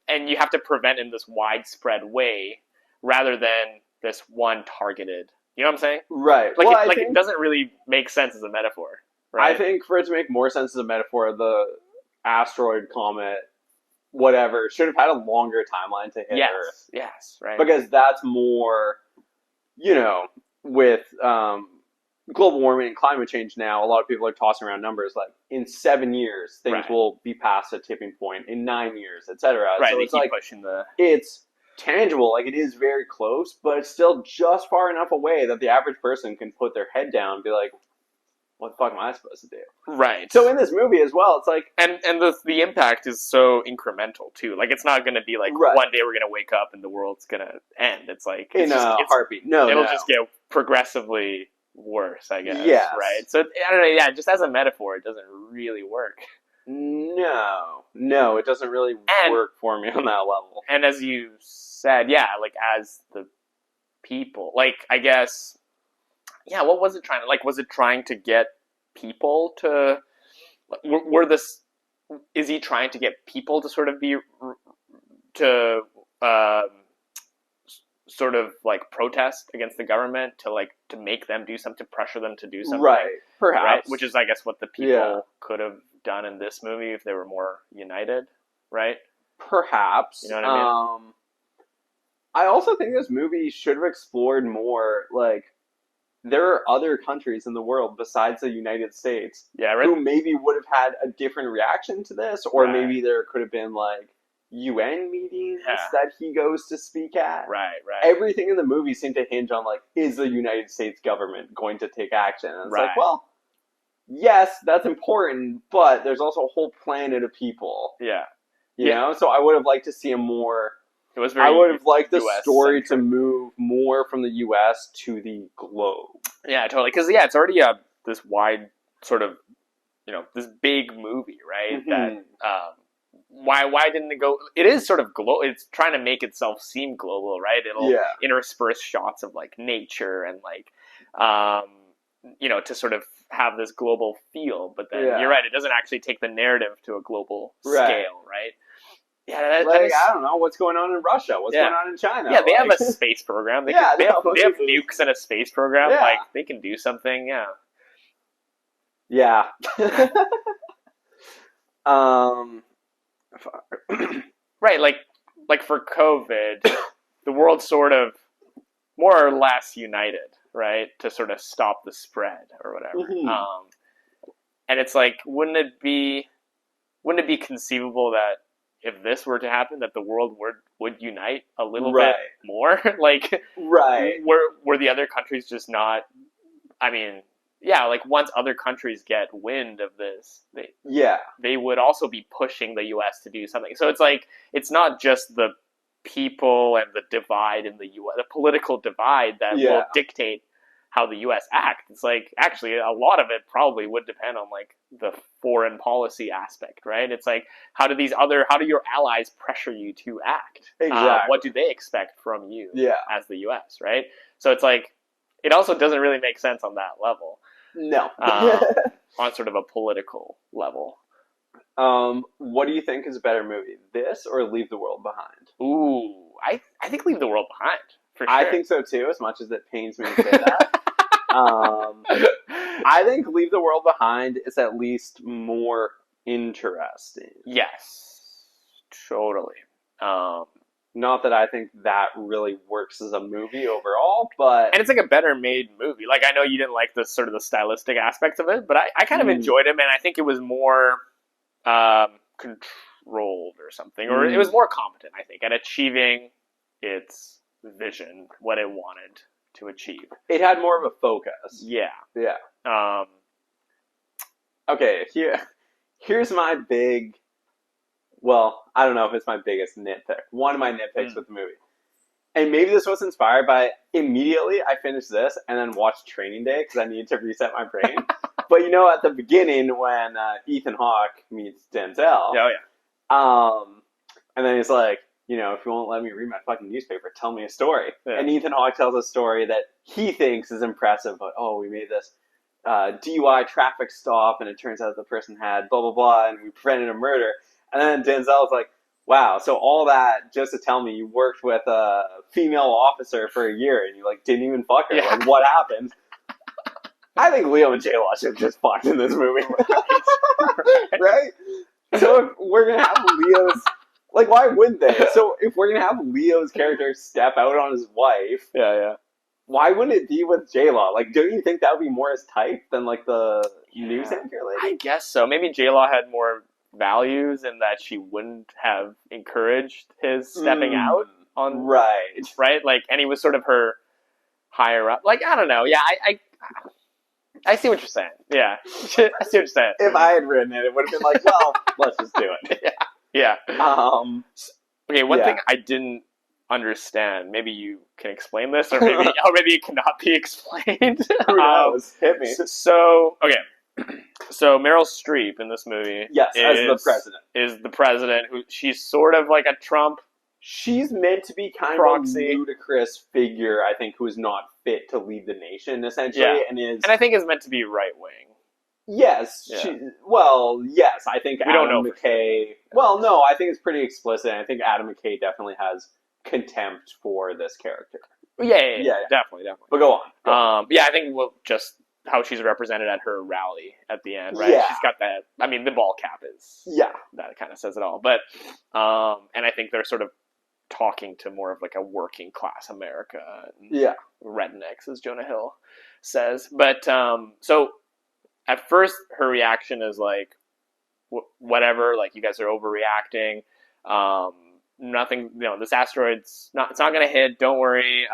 And you have to prevent in this widespread way, rather than this one targeted... You know what I'm saying? Right. Like, well, it doesn't really make sense as a metaphor, right? I think for it to make more sense as a metaphor, the asteroid, comet, whatever, should have had a longer timeline to hit Earth. Yes, right. Because that's more, with... global warming and climate change now, a lot of people are tossing around numbers like in 7 years things will be past a tipping point, in 9 years, etc. Right, so they it's keep like pushing the... It's tangible, like it is very close, but it's still just far enough away that the average person can put their head down and be like, what the fuck am I supposed to do? Right. So in this movie as well, it's like... And the impact is so incremental, too. Like, it's not going to be like, one day we're going to wake up and the world's going to end. It's like... in a heartbeat. It'll just get progressively worse, I guess. Yes. Right? So, I don't know, just as a metaphor, it doesn't really work. No, it doesn't really work for me on that level. And as you said, like, as the people, like, I guess, what was it trying to, like, was it trying to get people to, is he trying to get people to sort of be, to, sort of, like, protest against the government, to make them do something, to pressure them to do something? Right, perhaps. Right? Which is, I guess, what the people could have done in this movie if they were more united, right? Perhaps. You know what I mean? I also think this movie should have explored more, like, there are other countries in the world besides the United States who maybe would have had a different reaction to this, or maybe there could have been, like, UN meetings that he goes to speak at. Right. Everything in the movie seemed to hinge on, like, is the United States government going to take action? And it's like, well, yes, that's important, but there's also a whole planet of people. Yeah. You know? So I would have liked to see a more... It was very I would have liked the US story centric to move more from the US to the globe. Yeah, totally. Because, it's already this wide sort of, this big movie, right? Mm-hmm. That, why didn't it go... It is sort of global. It's trying to make itself seem global, right? It'll intersperse shots of, like, nature and, like, to sort of have this global feel. But then, you're right, it doesn't actually take the narrative to a global scale, right? Yeah, I don't know what's going on in Russia. What's going on in China? Yeah, they have a space program. They have nukes and a space program. Yeah. Like, they can do something. Yeah. Yeah. Right. Like for COVID, the world's sort of more or less united, right, to sort of stop the spread or whatever. Mm-hmm. And it's like, wouldn't it be conceivable that if this were to happen, that the world would unite a little bit more? Like, were the other countries just not... I mean, like, once other countries get wind of this, they would also be pushing the U.S. to do something. So it's like, it's not just the people and the divide in the U.S., the political divide that will dictate how the U.S. acts. It's like, actually, a lot of it probably would depend on, like, the foreign policy aspect, right? It's like, how do your allies pressure you to act? Exactly. What do they expect from you as the U.S., right? So it's like, it also doesn't really make sense on that level. No. On sort of a political level. What do you think is a better movie, this or Leave the World Behind? Ooh, I think Leave the World Behind, for sure. I think so too, as much as it pains me to say that. I think Leave the World Behind is at least more interesting. Yes, totally. Not that I think that really works as a movie overall, but And it's like a better made movie. Like, I know you didn't like the sort of the stylistic aspects of it, but I kind of enjoyed him, and I think it was more controlled or something, or it was more competent, I think, at achieving its vision, what it wanted to achieve. It had more of a focus. Yeah. Yeah. Okay, here's my big... Well, I don't know if it's my biggest nitpick. One of my nitpicks with the movie. And maybe this was inspired by immediately I finished this and then watched Training Day because I needed to reset my brain. But you know, at the beginning when Ethan Hawke meets Denzel, and then he's like, you know, if you won't let me read my fucking newspaper, tell me a story. Yeah. And Ethan Hawke tells a story that he thinks is impressive, but we made this DUI traffic stop, and it turns out the person had blah blah blah, and we prevented a murder. And then Denzel's like, wow, so all that just to tell me you worked with a female officer for a year and you like didn't even fuck her. Yeah. Like, what happened? I think Leo and J-Law should have just fucked in this movie. Right? So if we're going to have Leo's... Like, why wouldn't they? So if we're going to have Leo's character step out on his wife... Yeah. Why wouldn't it be with J-Law? Like, don't you think that would be more his type than like the news anchor lady? I guess so. Maybe J-Law had more values and that she wouldn't have encouraged his stepping out on right, like, and he was sort of her higher up. Like, I don't know. Yeah, I see what you're saying. Yeah, I see what you're saying. If I had written it, it would have been like, well, let's just do it. Yeah. Okay, one thing I didn't understand. Maybe you can explain this, or maybe it cannot be explained. Who knows? Hit me. So okay. So Meryl Streep in this movie, yes, as the president, is the president. Who she's sort of like a Trump. She's meant to be kind proxy. of a ludicrous figure, I think, who is not fit to lead the nation, essentially, and I think is meant to be right wing. Yes. Yeah. Yes. I think we Adam McKay... Well, no, I think it's pretty explicit. I think Adam McKay definitely has contempt for this character. Yeah, definitely. But go on. Yeah, I think just how she's represented at her rally at the end, right? Yeah. She's got that... I mean, the ball cap is... Yeah. That kind of says it all. But, and I think they're sort of talking to more of like a working class America. Yeah. Rednecks, as Jonah Hill says. But, so... At first, her reaction is like, whatever, like, you guys are overreacting. Nothing, this asteroid's it's not going to hit, don't worry.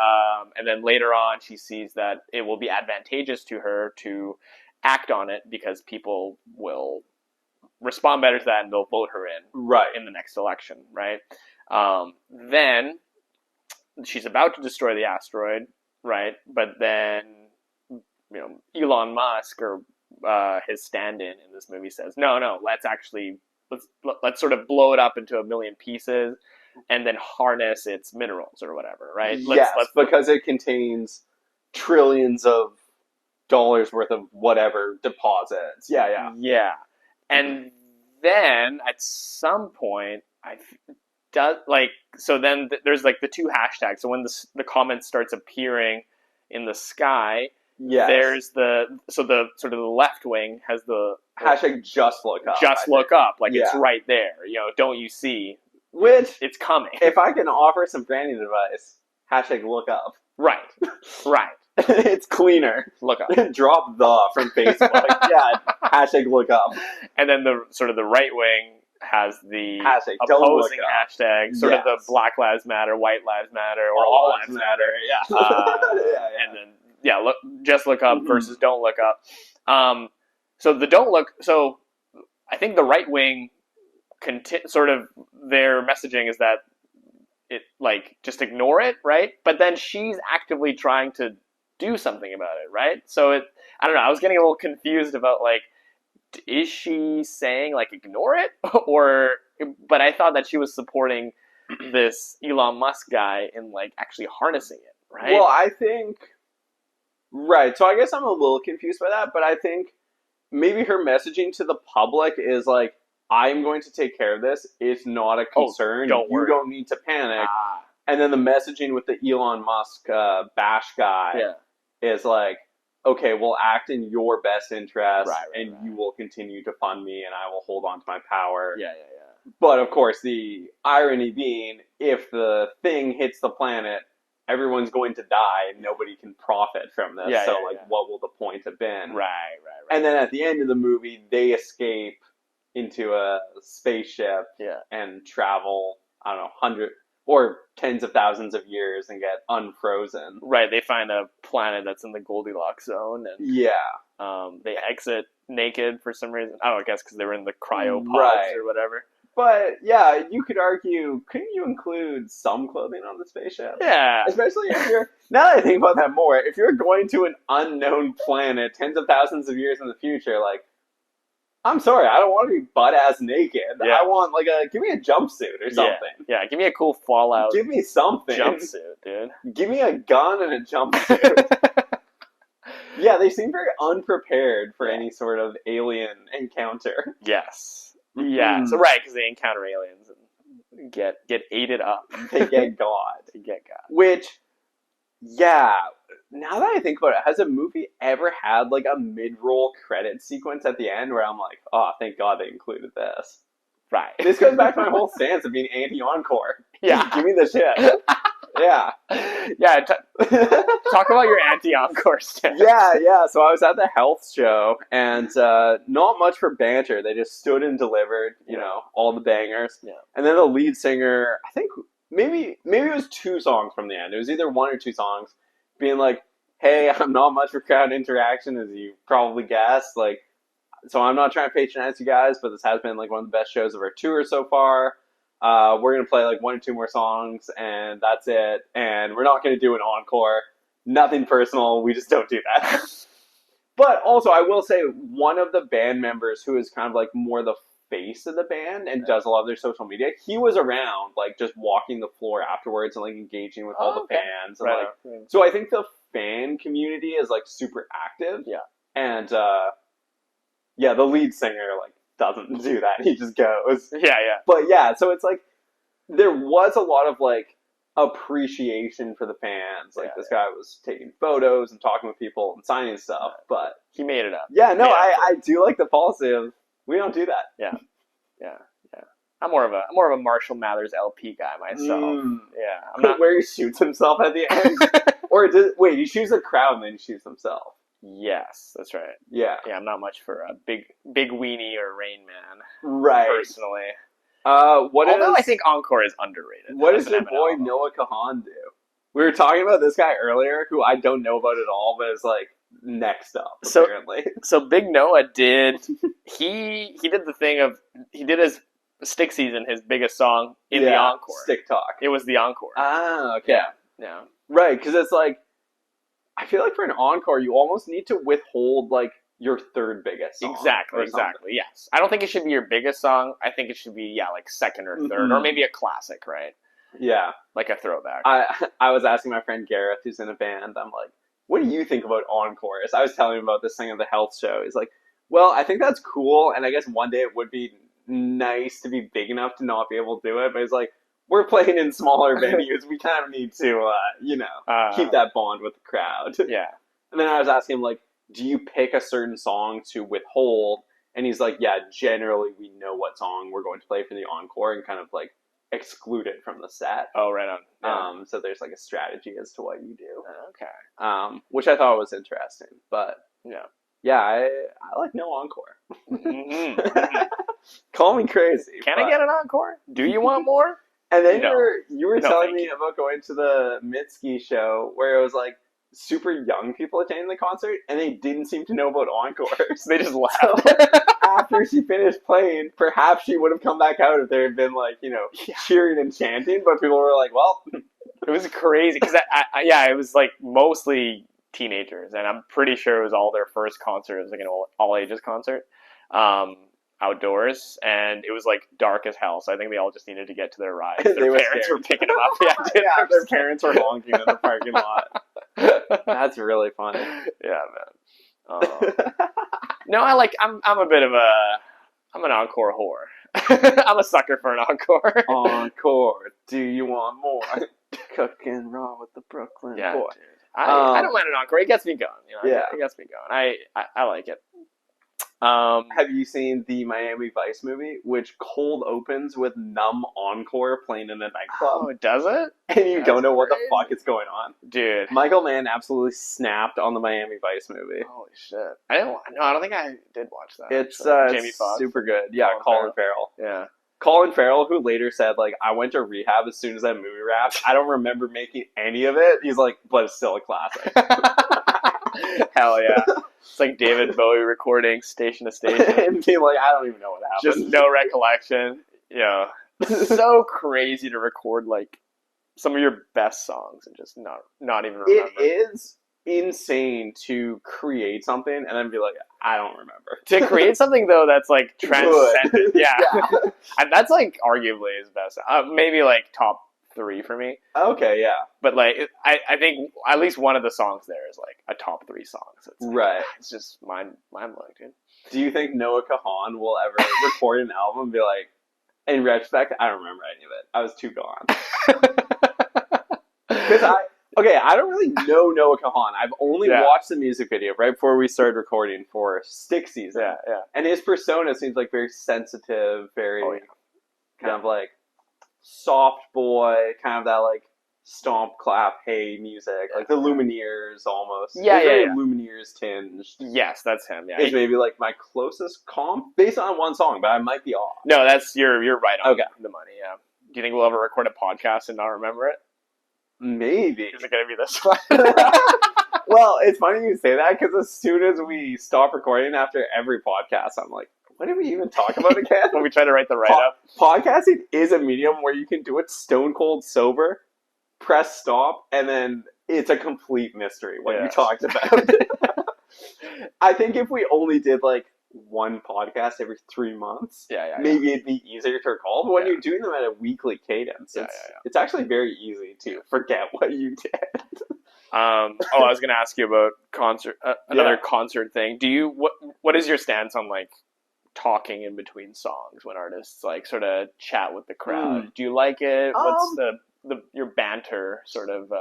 And then later on, she sees that it will be advantageous to her to act on it because people will respond better to that and they'll vote her in in the next election, right? Then she's about to destroy the asteroid, right? But then, Elon Musk or his stand-in in this movie says, no, let's sort of blow it up into a million pieces and then harness its minerals or whatever, right? Let's because it contains trillions of dollars worth of whatever deposits. Yeah. And then at some point, there's like the two hashtags. So when the comment starts appearing in the sky, yes. There's the sort of the left wing has the hashtag just look up. It's right there. Don't you see? Which it's coming. If I can offer some branding advice, hashtag look up. Right. It's cleaner. Look up. Drop the from Facebook. Hashtag look up. And then the sort of the right wing has the hashtag opposing hashtag, sort of the Black Lives Matter, White Lives Matter, or All Lives Matter. Yeah. And then just look up versus don't look up. So the don't look. So I think the right wing sort of their messaging is that it just ignore it, right? But then she's actively trying to do something about it, right? So I don't know. I was getting a little confused about is she saying ignore it but I thought that she was supporting this Elon Musk guy in actually harnessing it, right? Well, I think. Right, so I guess I'm a little confused by that, but I think maybe her messaging to the public is I'm going to take care of this. It's not a concern. You don't need to panic. And then the messaging with the Elon Musk bash guy is okay, we'll act in your best interest, and you will continue to fund me, and I will hold on to my power. But of course, the irony being, if the thing hits the planet, everyone's going to die and nobody can profit from this. Yeah, so, yeah, yeah. what will the point have been? Right. And then at the end of the movie, they escape into a spaceship Yeah. and travel, I don't know, hundred or tens of thousands of years and get unfrozen. Right, they find a planet that's in the Goldilocks zone, and Yeah. they exit naked for some reason. I don't guess because they were in the cryopods Right. or whatever. But yeah, you could argue, couldn't you include some clothing on the spaceship? Yeah. Especially if you're, now that I think about that more, if you're going to an unknown planet tens of thousands of years in the future, like, I'm sorry, I don't want to be butt-ass naked. Yeah. I want, give me a jumpsuit or something. Yeah, give me a cool Fallout Give me something. jumpsuit, dude. Give me a gun and a jumpsuit. Yeah, they seem very unprepared for any sort of alien encounter. Yes. Yeah, so right, because they encounter aliens and get aided up. They get God. They get God. Which, yeah, now that I think about it, has a movie ever had a mid-roll credit sequence at the end where I'm like, oh, thank God they included this. Right. This goes back to my whole stance of being anti-encore. Yeah. Give me the shit. Yeah. Yeah, talk about your anti-encore stance. Yeah. So I was at the health show, and not much for banter. They just stood and delivered, all the bangers. Yeah. And then the lead singer, I think maybe it was 2 songs from the end. It was either 1 or 2 songs, being like, hey, I'm not much for crowd interaction, as you probably guessed. So I'm not trying to patronize you guys, but this has been one of the best shows of our tour so far. We're going to play 1 or 2 more songs, and that's it. And we're not going to do an encore. Nothing personal. We just don't do that. But also, I will say, one of the band members who is kind of more the face of the band and does a lot of their social media, he was around, just walking the floor afterwards and engaging with all the fans. And, right. So I think the fan community is super active. Yeah. And the lead singer doesn't do that. He just goes. Yeah. But yeah, so it's there was a lot of appreciation for the fans. This guy was taking photos and talking with people and signing stuff, but he made it up. Yeah, no, I do like the policy of we don't do that. Yeah. I'm more of a Marshall Mathers LP guy myself. Yeah, I'm not where he shoots himself at the end, or he shoots a crowd and then he shoots himself. Yes, that's right. Yeah, I'm not much for a big weenie or Rain Man. Right. Personally. Although I think encore is underrated. What does your boy Noah Kahan do? We were talking about this guy earlier, who I don't know about at all, but is next up apparently. So Big Noah did he did the thing of he did his Stick Season, his biggest song in the encore. Stick Talk. It was the encore. Ah, okay. Yeah. Right, because it's I feel for an encore, you almost need to withhold your third biggest song. Exactly. Yes. I don't think it should be your biggest song. I think it should be second or third, or maybe a classic, right? Yeah, a throwback. I was asking my friend Gareth, who's in a band. I'm like, what do you think about encores? I was telling him about this thing at the health show. He's like, well, I think that's cool, and I guess one day it would be nice to be big enough to not be able to do it. But he's like, we're playing in smaller venues. We kind of need to, keep that bond with the crowd. Yeah. And then I was asking him, do you pick a certain song to withhold? And he's like, yeah, generally we know what song we're going to play for the encore and kind of exclude it from the set. Oh, right on. Yeah. So there's a strategy as to what you do. Okay. Which I thought was interesting. But yeah, I no encore. Call me crazy. Can I get an encore? Do you want more? And then you were telling me about going to the Mitski show where it was super young people attending the concert, and they didn't seem to know about encores. They just laughed. So, after she finished playing, perhaps she would have come back out if there had been cheering and chanting, but people were like, well, it was crazy because it was mostly teenagers, and I'm pretty sure it was all their first concert. It was an all ages concert. Outdoors, and it was dark as hell, so I think they all just needed to get to their rides. Their parents were picking them up. Their parents were honking in the parking lot. That's really funny. Yeah, man. No, I'm a bit of I'm an encore whore. I'm a sucker for an encore. Encore. Do you want more? Cooking raw with the Brooklyn boy. Dude. I don't mind an encore. It gets me going. It gets me going. I like it. Have you seen the Miami Vice movie, which cold opens with Numb Encore playing in a nightclub? Oh, does it? And you That's don't know what the crazy. fuck is going on. Dude. Michael Mann absolutely snapped on the Miami Vice movie. Holy shit. I don't think I did watch that. It's Jamie Foxx. super good. Yeah, Colin Farrell. Yeah. Colin Farrell, who later said, like, I went to rehab as soon as that movie wrapped. I don't remember making any of it. He's like, but it's still a classic. Hell yeah. It's like David Bowie recording station to station. And being like, I don't even know what happened. Just no recollection. Yeah. So crazy to record, like, some of your best songs and just not even remember. It is insane to create something and then be like, I don't remember. To create something, though, that's, like, transcendent. Yeah. Yeah. And that's, like, arguably his best. Maybe, like, top 3 for me. Okay, yeah. But, like, I think at least one of the songs there is, like, a top 3 songs. It's like, Right. It's just mind-blowing, dude. Do you think Noah Kahan will ever record an album and be like, in retrospect, I don't remember any of it. I was too gone. Because I don't really know Noah Kahan. I've only watched the music video right before we started recording for Stick Season. Yeah, yeah. And his persona seems like very sensitive, very kind of like soft boy, kind of that like stomp, clap, hey music, like the Lumineers almost. Yeah, yeah. Lumineers tinged. Yes, that's him. Yeah, Is maybe like my closest comp based on one song, but I might be off. No, you're right on Okay. the money. Yeah. Do you think we'll ever record a podcast and not remember it? Maybe. Is it going to be this one? Well, it's funny you say that because as soon as we stop recording after every podcast, I'm like, what did we even talk about again? When we try to write the write-up. Podcasting is a medium where you can do it stone cold sober, press stop, and then it's a complete mystery what you talked about. I think if we only did like one podcast every 3 months, maybe it'd be easier to recall. But when you're doing them at a weekly cadence, it's actually very easy to forget what you did. I was going to ask you about another concert thing. What is your stance on like talking in between songs when artists like sort of chat with the crowd? Do you like it? What's your banter sort of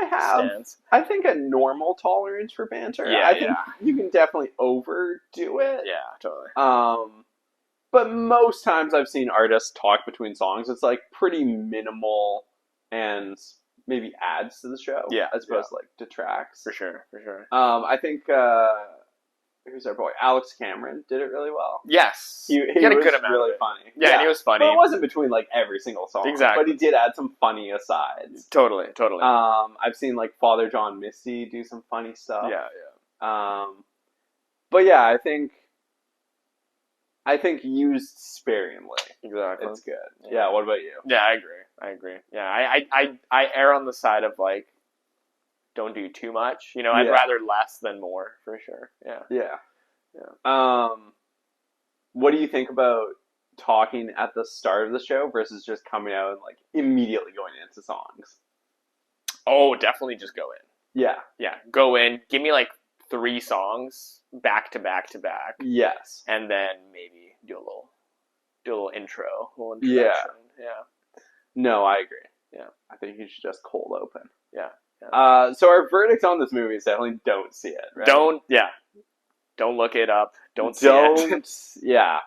stance? I think a normal tolerance for banter. I think you can definitely overdo it. Yeah, totally. But most times I've seen artists talk between songs. It's like pretty minimal and maybe adds to the show. Yeah, as opposed to like detracts. For sure. I think who's our boy? Alex Cameron did it really well. Yes. He had a was good amount really of it. funny. Yeah, and he was funny. But it wasn't between like every single song. Exactly. But he did add some funny asides. Totally. I've seen like Father John Misty do some funny stuff. Yeah. But yeah, I think used sparingly. Exactly. It's good. Yeah, what about you? Yeah, I agree. Yeah, I err on the side of like, don't do too much. You know, I'd rather less than more, for sure. Yeah. What do you think about talking at the start of the show versus just coming out and like immediately going into songs? Oh, definitely just go in. Yeah. Go in. Give me like 3 songs back to back to back. Yes. And then maybe do a little intro, a little introduction. Yeah. No, I agree. Yeah. I think you should just cold open. Yeah. So our verdict on this movie is definitely don't see it. Right? Don't look it up. Don't see it. Yeah.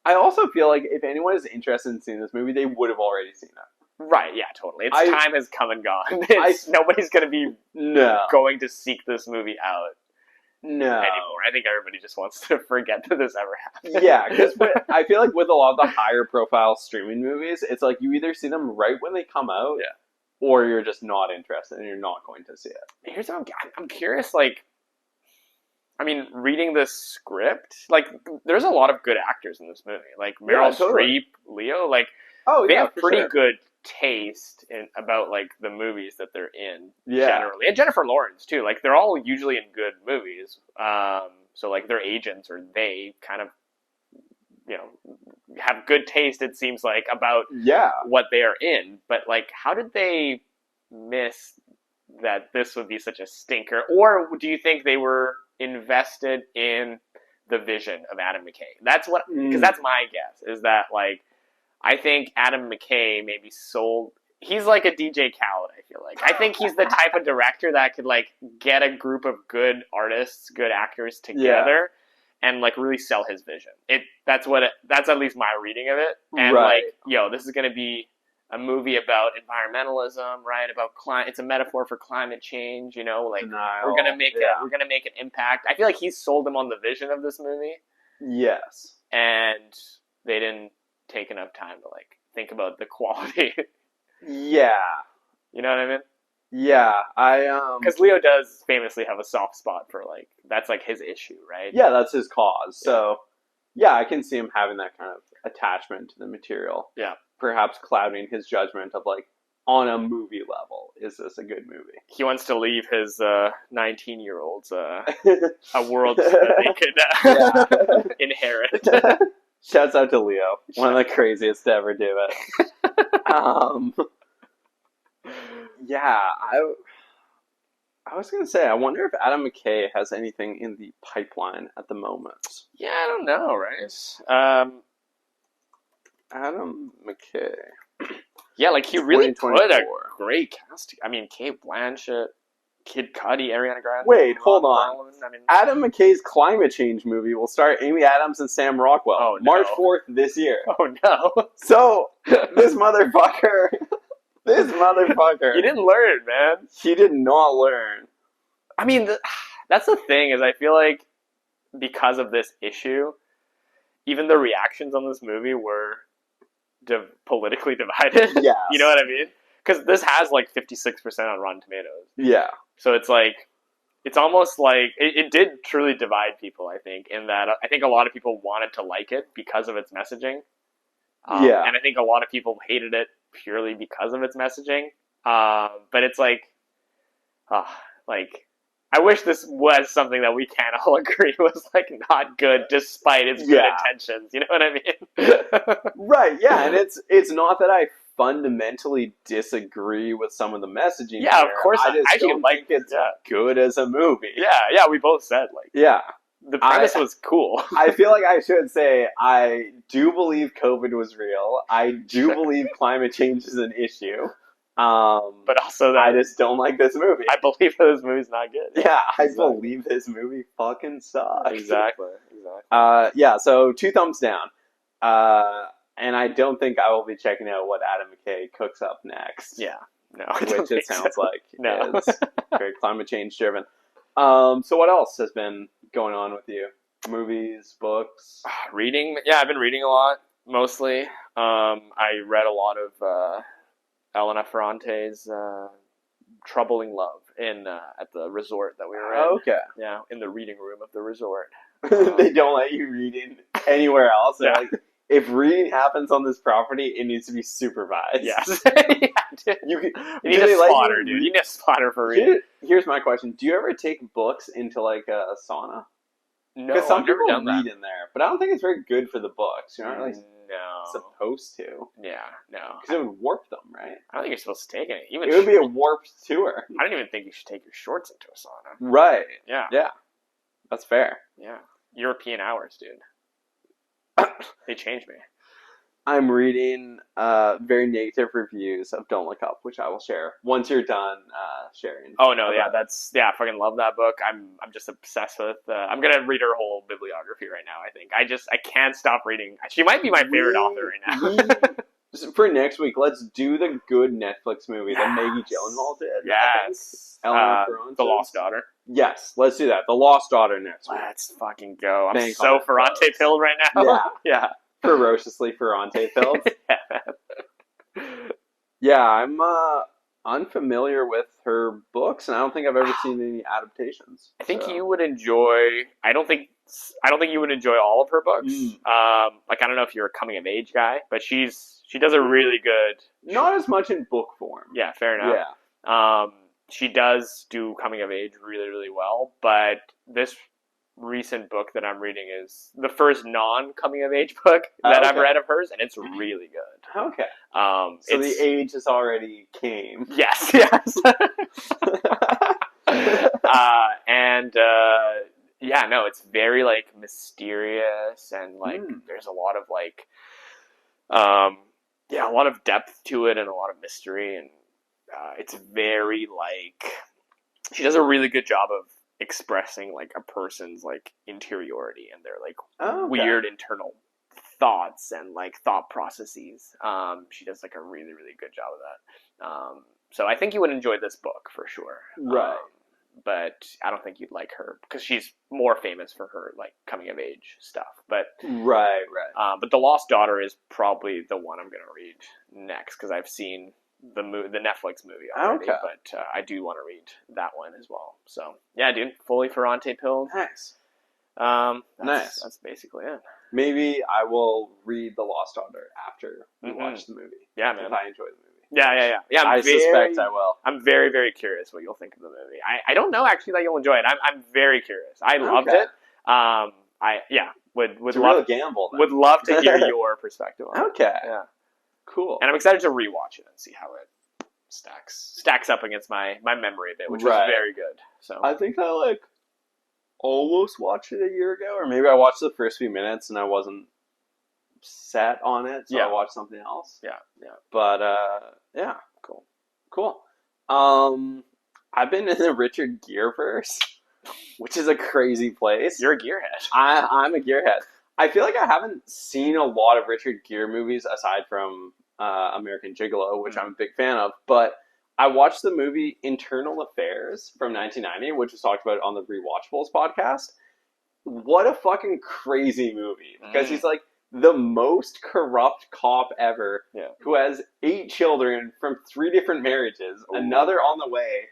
I also feel like if anyone is interested in seeing this movie, they would have already seen it. Right. Yeah. Totally. Time has come and gone. Nobody's going to be going to seek this movie out. No. Anymore. I think everybody just wants to forget that this ever happened. Yeah, because I feel like with a lot of the higher profile streaming movies, it's like you either see them right when they come out, or you're just not interested and you're not going to see it. Here's what I'm curious, like, I mean, reading this script, like, there's a lot of good actors in this movie. Like, Meryl Streep, Leo, like, they have pretty good taste about, like, the movies that they're in, generally. And Jennifer Lawrence, too. Like, they're all usually in good movies. So, like, their agents or they kind of, you know, have good taste, it seems like, about what they are in. But, like, how did they miss that this would be such a stinker? Or do you think they were invested in the vision of Adam McKay? That's because that's my guess, is that, like, I think Adam McKay maybe sold he's like a DJ Khaled, I feel like. I think he's the type of director that could like get a group of good artists, good actors together and like really sell his vision. That's at least my reading of it. And like, this is going to be a movie about environmentalism, right? About climate. It's a metaphor for climate change, like Denial. we're going to make an impact. I feel like he sold them on the vision of this movie. Yes. And they didn't take enough time to like think about the quality. Yeah. You know what I mean? Yeah, because Leo does famously have a soft spot for like that's like his issue, right? Yeah, that's his cause. So, yeah, I can see him having that kind of attachment to the material. Yeah, perhaps clouding his judgment of like on a movie level, is this a good movie? He wants to leave his 19-year-olds a world that they could inherit. Shouts out to Leo, one of the craziest to ever do it. Yeah, I was going to say, I wonder if Adam McKay has anything in the pipeline at the moment. Yeah, I don't know, right? Adam McKay. Yeah, like he really put a great cast. I mean, Kate Blanchett, Kid Cudi, Ariana Grande. Wait, hold on. Adam McKay's climate change movie will star Amy Adams and Sam Rockwell March 4th this year. Oh, no. So, this motherfucker... He didn't learn, man. He did not learn. I mean, that's the thing, is I feel like because of this issue, even the reactions on this movie were politically divided. Yes. You know what I mean? Because this has like 56% on Rotten Tomatoes. Yeah. So it's like, it's almost like, it did truly divide people, I think, in that I think a lot of people wanted to like it because of its messaging. And I think a lot of people hated it purely because of its messaging. But it's like, I wish this was something that we can all agree was like not good despite its good intentions. You know what I mean? Right. Yeah, and it's not that I fundamentally disagree with some of the messaging. Yeah, of course. I just don't think it's good as a movie. Yeah. We both said the premise was cool. I feel like I should say I do believe COVID was real. I do believe climate change is an issue. But also that I just don't like this movie. I believe that this movie's not good. Yeah, I believe this movie fucking sucks. Exactly. Yeah, so 2 thumbs down. And I don't think I will be checking out what Adam McKay cooks up next. Yeah, no. Which it sounds like is very climate change driven. So what else has been going on with you? Movies, books? Reading? Yeah, I've been reading a lot, mostly. I read a lot of Elena Ferrante's Troubling Love at the resort that we were in. Okay. Yeah, in the reading room of the resort. They don't let you read anywhere else. They're like, if reading happens on this property, it needs to be supervised. Yes. You need a spotter, dude. You need a spotter for reading. Here's my question. Do you ever take books into like a sauna? No, because some I've never people done read that. in there, but I don't think it's very good for the books. You're not really No. supposed to. Yeah, no. Because it would warp them, right? I don't think you're supposed to take it. It would be a warped tour. I don't even think you should take your shorts into a sauna. Right. Yeah. Yeah. That's fair. Yeah. European hours, dude. They changed me. I'm reading very negative reviews of Don't Look Up, which I will share once you're done sharing. Oh no, yeah, I fucking love that book. I'm just obsessed with. I'm gonna read her whole bibliography right now. I think I can't stop reading. She might be my favorite author right now. For next week, let's do the good Netflix movie that Maggie Gyllenhaal did. Yes, The Lost Daughter. Yes, let's do that. The Lost Daughter next week. Let's fucking go. I'm so Ferrante pilled right now. Yeah. Ferociously Ferrante filled. Yeah, I'm unfamiliar with her books, and I don't think I've ever seen any adaptations. I think you would enjoy. I don't think you would enjoy all of her books. I don't know if you're a coming of age guy, but she does a really good. Not as much in book form. Yeah, fair enough. Yeah. She does do coming of age really, really well, but this recent book that I'm reading is the first non-coming of age book that I've read of hers, and it's really good. Okay. So the age has already came. Yes. It's very like mysterious, and like there's a lot of like yeah, a lot of depth to it and a lot of mystery, and it's very like she does a really good job of expressing like a person's like interiority and their like weird internal thoughts and like thought processes. She does like a really really good job of that. So I think you would enjoy this book for sure. Right. But I don't think you'd like her because she's more famous for her like coming of age stuff. But right. But The Lost Daughter is probably the one I'm gonna read next because I've seen the Netflix movie already. Okay. But I do want to read that one as well. So yeah, dude, fully Ferrante pilled. Nice. Nice. That's basically it. Maybe I will read The Lost Daughter after we watch the movie. Yeah, man. If I enjoy the movie. Yeah. I suspect I will. I'm very, very curious what you'll think of the movie. I don't know actually that you'll enjoy it. I'm very curious. I loved it. Would love a gamble. Then. Would love to hear your perspective on it. Okay. Yeah. Cool. And I'm excited to rewatch it and see how it stacks up against my memory a bit, which is very good. So I think I like almost watched it a year ago, or maybe I watched the first few minutes and I wasn't set on it, so I watched something else. Yeah. But yeah, cool. I've been in the Richard Gere verse, which is a crazy place. You're a gearhead. I'm a gearhead. I feel like I haven't seen a lot of Richard Gere movies aside from American Gigolo, which I'm a big fan of, but I watched the movie Internal Affairs from 1990, which was talked about on the Rewatchables podcast. What a fucking crazy movie, because he's like the most corrupt cop ever, who has 8 children from 3 different marriages, another on the way.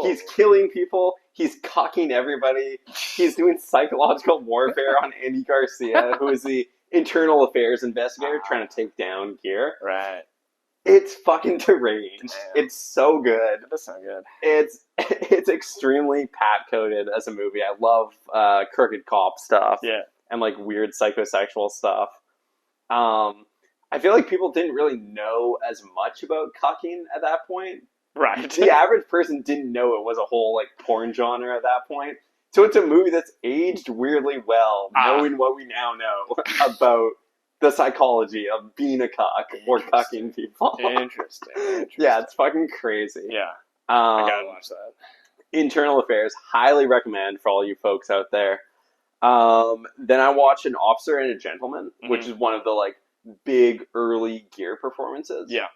He's killing people. He's cucking everybody. He's doing psychological warfare on Andy Garcia, who is the internal affairs investigator trying to take down Gere. Right. It's fucking deranged. Damn. It's so good. It does sound good. It's extremely pat-coded as a movie. I love crooked cop stuff. Yeah. And like weird psychosexual stuff. I feel like people didn't really know as much about cucking at that point. Right. The average person didn't know it was a whole like porn genre at that point. So it's a movie that's aged weirdly well, knowing what we now know about the psychology of being a cuck or cucking people. Interesting. Yeah, it's fucking crazy. Yeah. I gotta watch that. Internal Affairs, highly recommend for all you folks out there. Then I watched An Officer and a Gentleman, which is one of the like big early Gere performances. Yeah.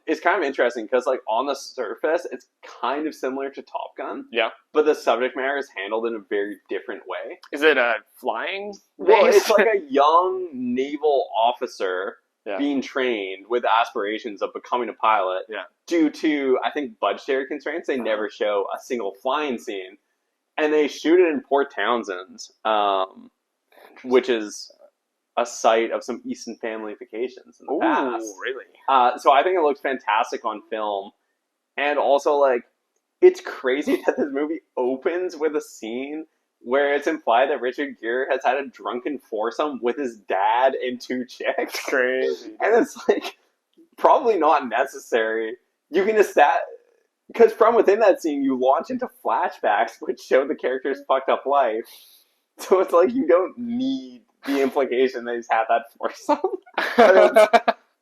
It's kind of interesting because like on the surface, it's kind of similar to Top Gun. Yeah. But the subject matter is handled in a very different way. Is it a flying? Well, it's like a young naval officer being trained with aspirations of becoming a pilot. Yeah. Due to, I think, budgetary constraints, they never show a single flying scene. And they shoot it in Port Townsend, which is a site of some Easton family vacations in the past. Oh, really? So I think it looks fantastic on film. And also, like, it's crazy that this movie opens with a scene where it's implied that Richard Gere has had a drunken foursome with his dad and 2 chicks. Crazy. And it's, like, probably not necessary. You can because from within that scene, you launch into flashbacks which show the character's fucked up life. So it's like you don't need the implication that he's had that foursome.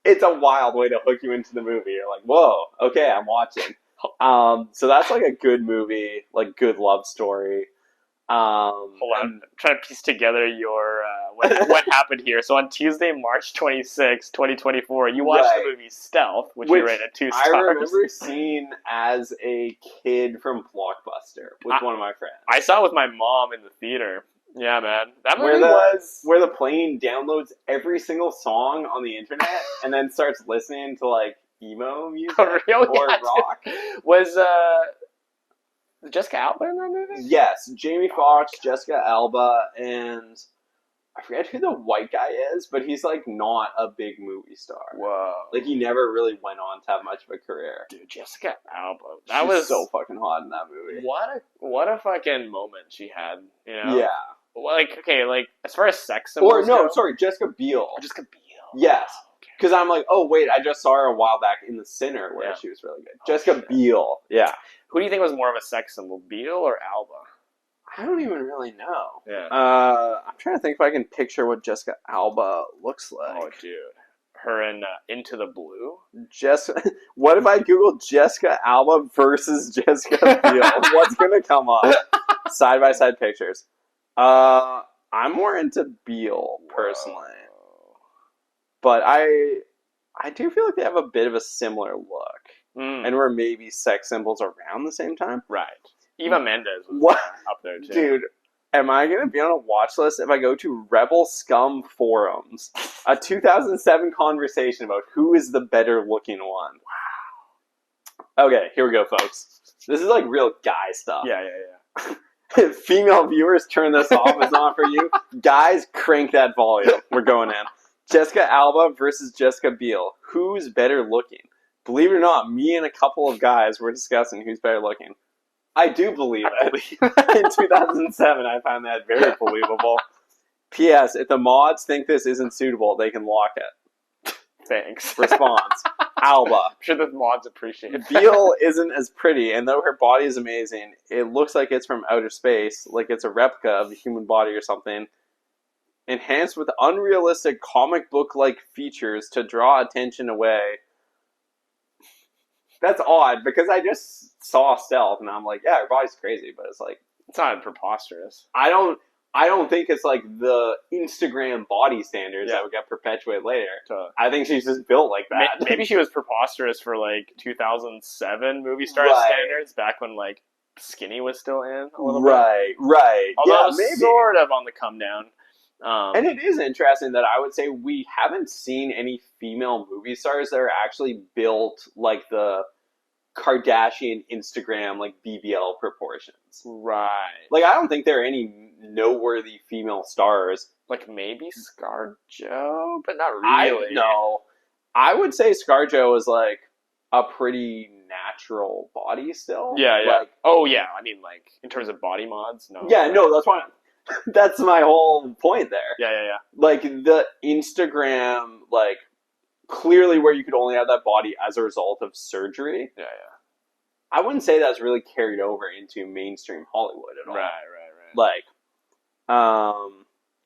It's a wild way to hook you into the movie. You're like, whoa, okay, I'm watching. So that's like a good movie, like good love story. Hold on, I'm trying to piece together your what happened here. So on Tuesday, March 26, 2024, you watched the movie Stealth, which you rated 2 stars. I remember seeing as a kid from Blockbuster with one of my friends. I saw it with my mom in the theater. Yeah, man. That movie where the plane downloads every single song on the internet and then starts listening to like emo music or rock. Was Jessica Alba in that movie? Yes, Jamie Foxx, Jessica Alba, and I forget who the white guy is, but he's like not a big movie star. Whoa. Like he never really went on to have much of a career. Dude, Jessica Alba. She was so fucking hot in that movie. What a fucking moment she had, you know? Yeah. Like, okay, like, as far as sex symbols Jessica Biel. Jessica Biel. Yes. Because I'm like, oh, wait, I just saw her a while back in The Sinner where she was really good. Jessica Biel. Yeah. Who do you think was more of a sex symbol, Biel or Alba? I don't even really know. Yeah. I'm trying to think if I can picture what Jessica Alba looks like. Oh, dude. her in Into the Blue. What if I Google Jessica Alba versus Jessica Biel? What's gonna come up? Side by side pictures. I'm more into Biel personally, but I do feel like they have a bit of a similar look, and where maybe sex symbols around the same time. Right. Eva Mendes was up there too. Dude, am I going to be on a watch list if I go to Rebel Scum Forums, a 2007 conversation about who is the better looking one? Wow. Okay, here we go, folks. This is like real guy stuff. Yeah. If female viewers, turn this off. It's not for you. Guys, crank that volume. We're going in. Jessica Alba versus Jessica Biel. Who's better looking? Believe it or not, me and a couple of guys were discussing who's better looking. I do believe it. In 2007, I found that very believable. P.S. If the mods think this isn't suitable, they can lock it. Thanks. Response. Alba. I'm sure the mods appreciate it. Biel isn't as pretty, and though her body is amazing, it looks like it's from outer space, like it's a replica of the human body or something, enhanced with unrealistic comic book-like features to draw attention away. That's odd, because I just saw Stealth, and I'm like, yeah, her body's crazy, but it's like... It's not preposterous. I don't think it's like the Instagram body standards that would get perpetuated later. I think she's just built like that. Maybe she was preposterous for like 2007 movie star standards, back when like skinny was still in a little bit. Right. Although maybe sort of on the come down. And it is interesting that I would say we haven't seen any female movie stars that are actually built like the Kardashian Instagram like BBL proportions. Right. Like I don't think there are any noteworthy female stars. Like maybe ScarJo, but not really. No. I would say ScarJo is like a pretty natural body still. Yeah. Like, I mean like in terms of body mods, no. Yeah, no, that's why that's my whole point there. Yeah. Like the Instagram like clearly where you could only have that body as a result of surgery. Yeah. I wouldn't say that's really carried over into mainstream Hollywood at all. Right. Like,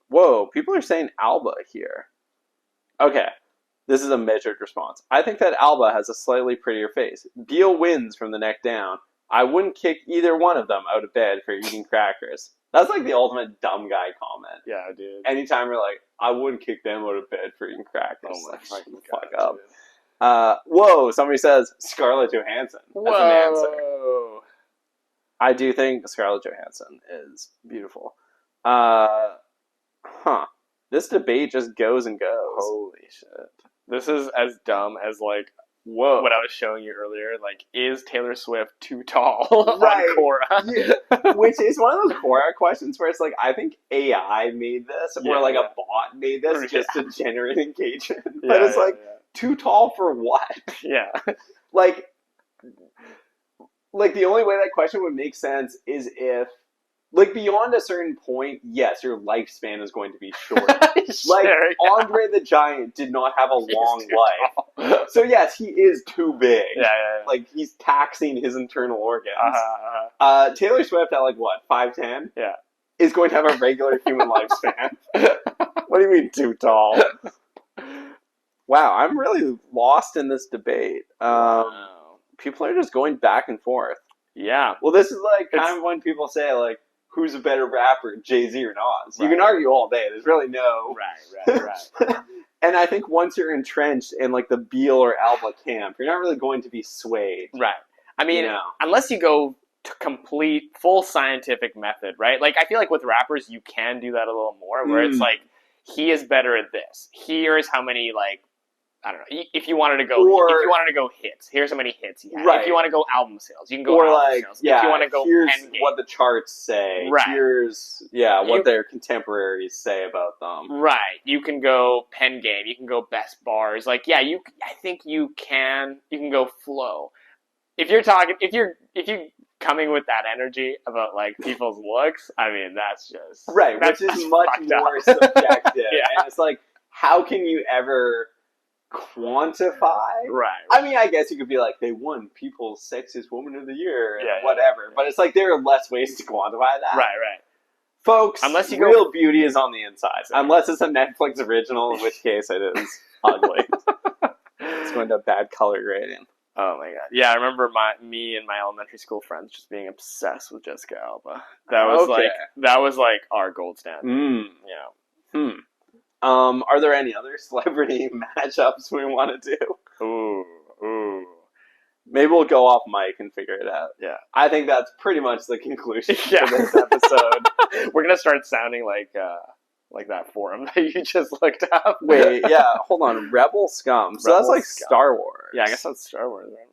whoa, people are saying Alba here. Okay, this is a measured response. I think that Alba has a slightly prettier face. Biel wins from the neck down. I wouldn't kick either one of them out of bed for eating crackers. That's like the ultimate dumb guy comment. Yeah, dude. Anytime we're like, I wouldn't kick them out of bed for eating crackers. Oh my fuck God, up. Dude. Whoa, somebody says Scarlett Johansson as an answer. I do think Scarlett Johansson is beautiful. This debate just goes and goes. Holy shit. This is as dumb as like what I was showing you earlier. Like, is Taylor Swift too tall on Quora? Yeah. Which is one of those Quora questions where it's like, I think AI made this, or like a bot made this just to generate engagement. But it's like, too tall for what? Yeah. Like the only way that question would make sense is if, like, beyond a certain point, yes, your lifespan is going to be short. Andre the Giant did not have a long life. So, yes, he is too big. Yeah. Like, he's taxing his internal organs. Taylor Swift at, like, what, 5'10"? Yeah. Is going to have a regular human lifespan. What do you mean, too tall? Wow, I'm really lost in this debate. People are just going back and forth. Yeah. Well, this is like kind of when people say, like, who's a better rapper, Jay-Z or Nas? You can argue all day. There's really no... Right. And I think once you're entrenched in, like, the Biel or Alba camp, you're not really going to be swayed. Right. I mean, unless you go to complete, full scientific method, right? Like, I feel like with rappers, you can do that a little more, where it's like, he is better at this. Here's how many, like, I don't know. If you wanted to go, hits, here's how many hits he had. Right. If you want to go album sales, you can go album sales. Yeah, if you want to go here's pen game, what the charts say. Right. Here's what their contemporaries say about them. Right. You can go pen game. You can go best bars. Like, I think you can go flow. If you're coming with that energy about like people's looks, I mean, that's just which is much more subjective. And it's like, how can you ever quantify? Right. I mean, I guess you could be like, they won People's Sexiest Woman of the Year and whatever. Yeah. But it's like, there are less ways to quantify that. Right. Folks, Unless you real beauty is on the inside. Sorry. Unless it's a Netflix original, in which case it is ugly. It's going to a bad color grading. Oh my god! Yeah, I remember me and my elementary school friends just being obsessed with Jessica Alba. That was like our gold standard. Yeah. Are there any other celebrity matchups we want to do? Ooh. Maybe we'll go off mic and figure it out. Yeah. I think that's pretty much the conclusion Yeah. to this episode. We're gonna start sounding like that forum that you just looked up. Wait, yeah, hold on. Rebel Scum. So that's like Star Wars. Yeah, I guess that's Star Wars, right?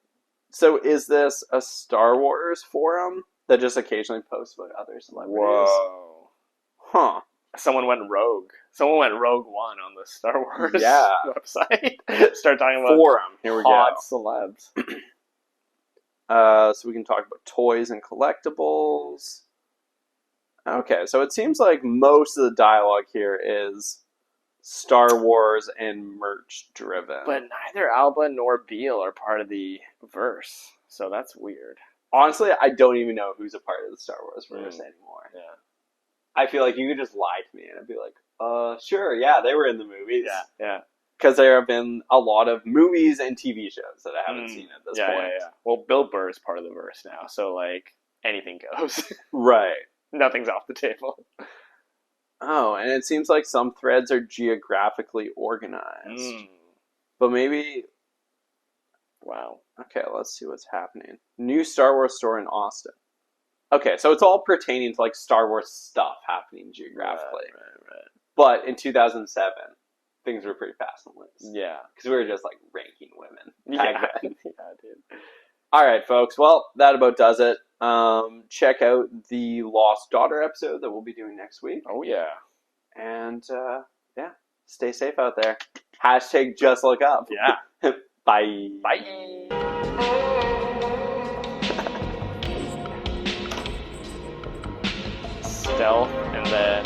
So is this a Star Wars forum that just occasionally posts about other celebrities? Whoa. Huh. Someone went rogue. Someone went Rogue One on the Star Wars website. Start talking about forum. Here we hot go. celebs. So we can talk about toys and collectibles. Okay, so it seems like most of the dialogue here is Star Wars and merch driven. But neither Alba nor Biel are part of the verse, so that's weird. Honestly, I don't even know who's a part of the Star Wars verse anymore. Yeah. I feel like you could just lie to me and I'd be like, sure, yeah, they were in the movies. Yeah. Because there have been a lot of movies and TV shows that I haven't seen at this point. Yeah. Well, Bill Burr is part of the verse now, so like anything goes. Right. Nothing's off the table. Oh, and it seems like some threads are geographically organized. But maybe... Wow. Okay, let's see what's happening. New Star Wars store in Austin. Okay, so it's all pertaining to like Star Wars stuff happening geographically. Right. But in 2007, things were pretty fast and loose. Yeah. Because we were just like ranking women. Yeah. Yeah, Dude. All right, folks. Well, that about does it. Check out the Lost Daughter episode that we'll be doing next week. Oh, yeah. And, yeah, stay safe out there. Hashtag just look up. Yeah. Bye. Bye. Stealth and then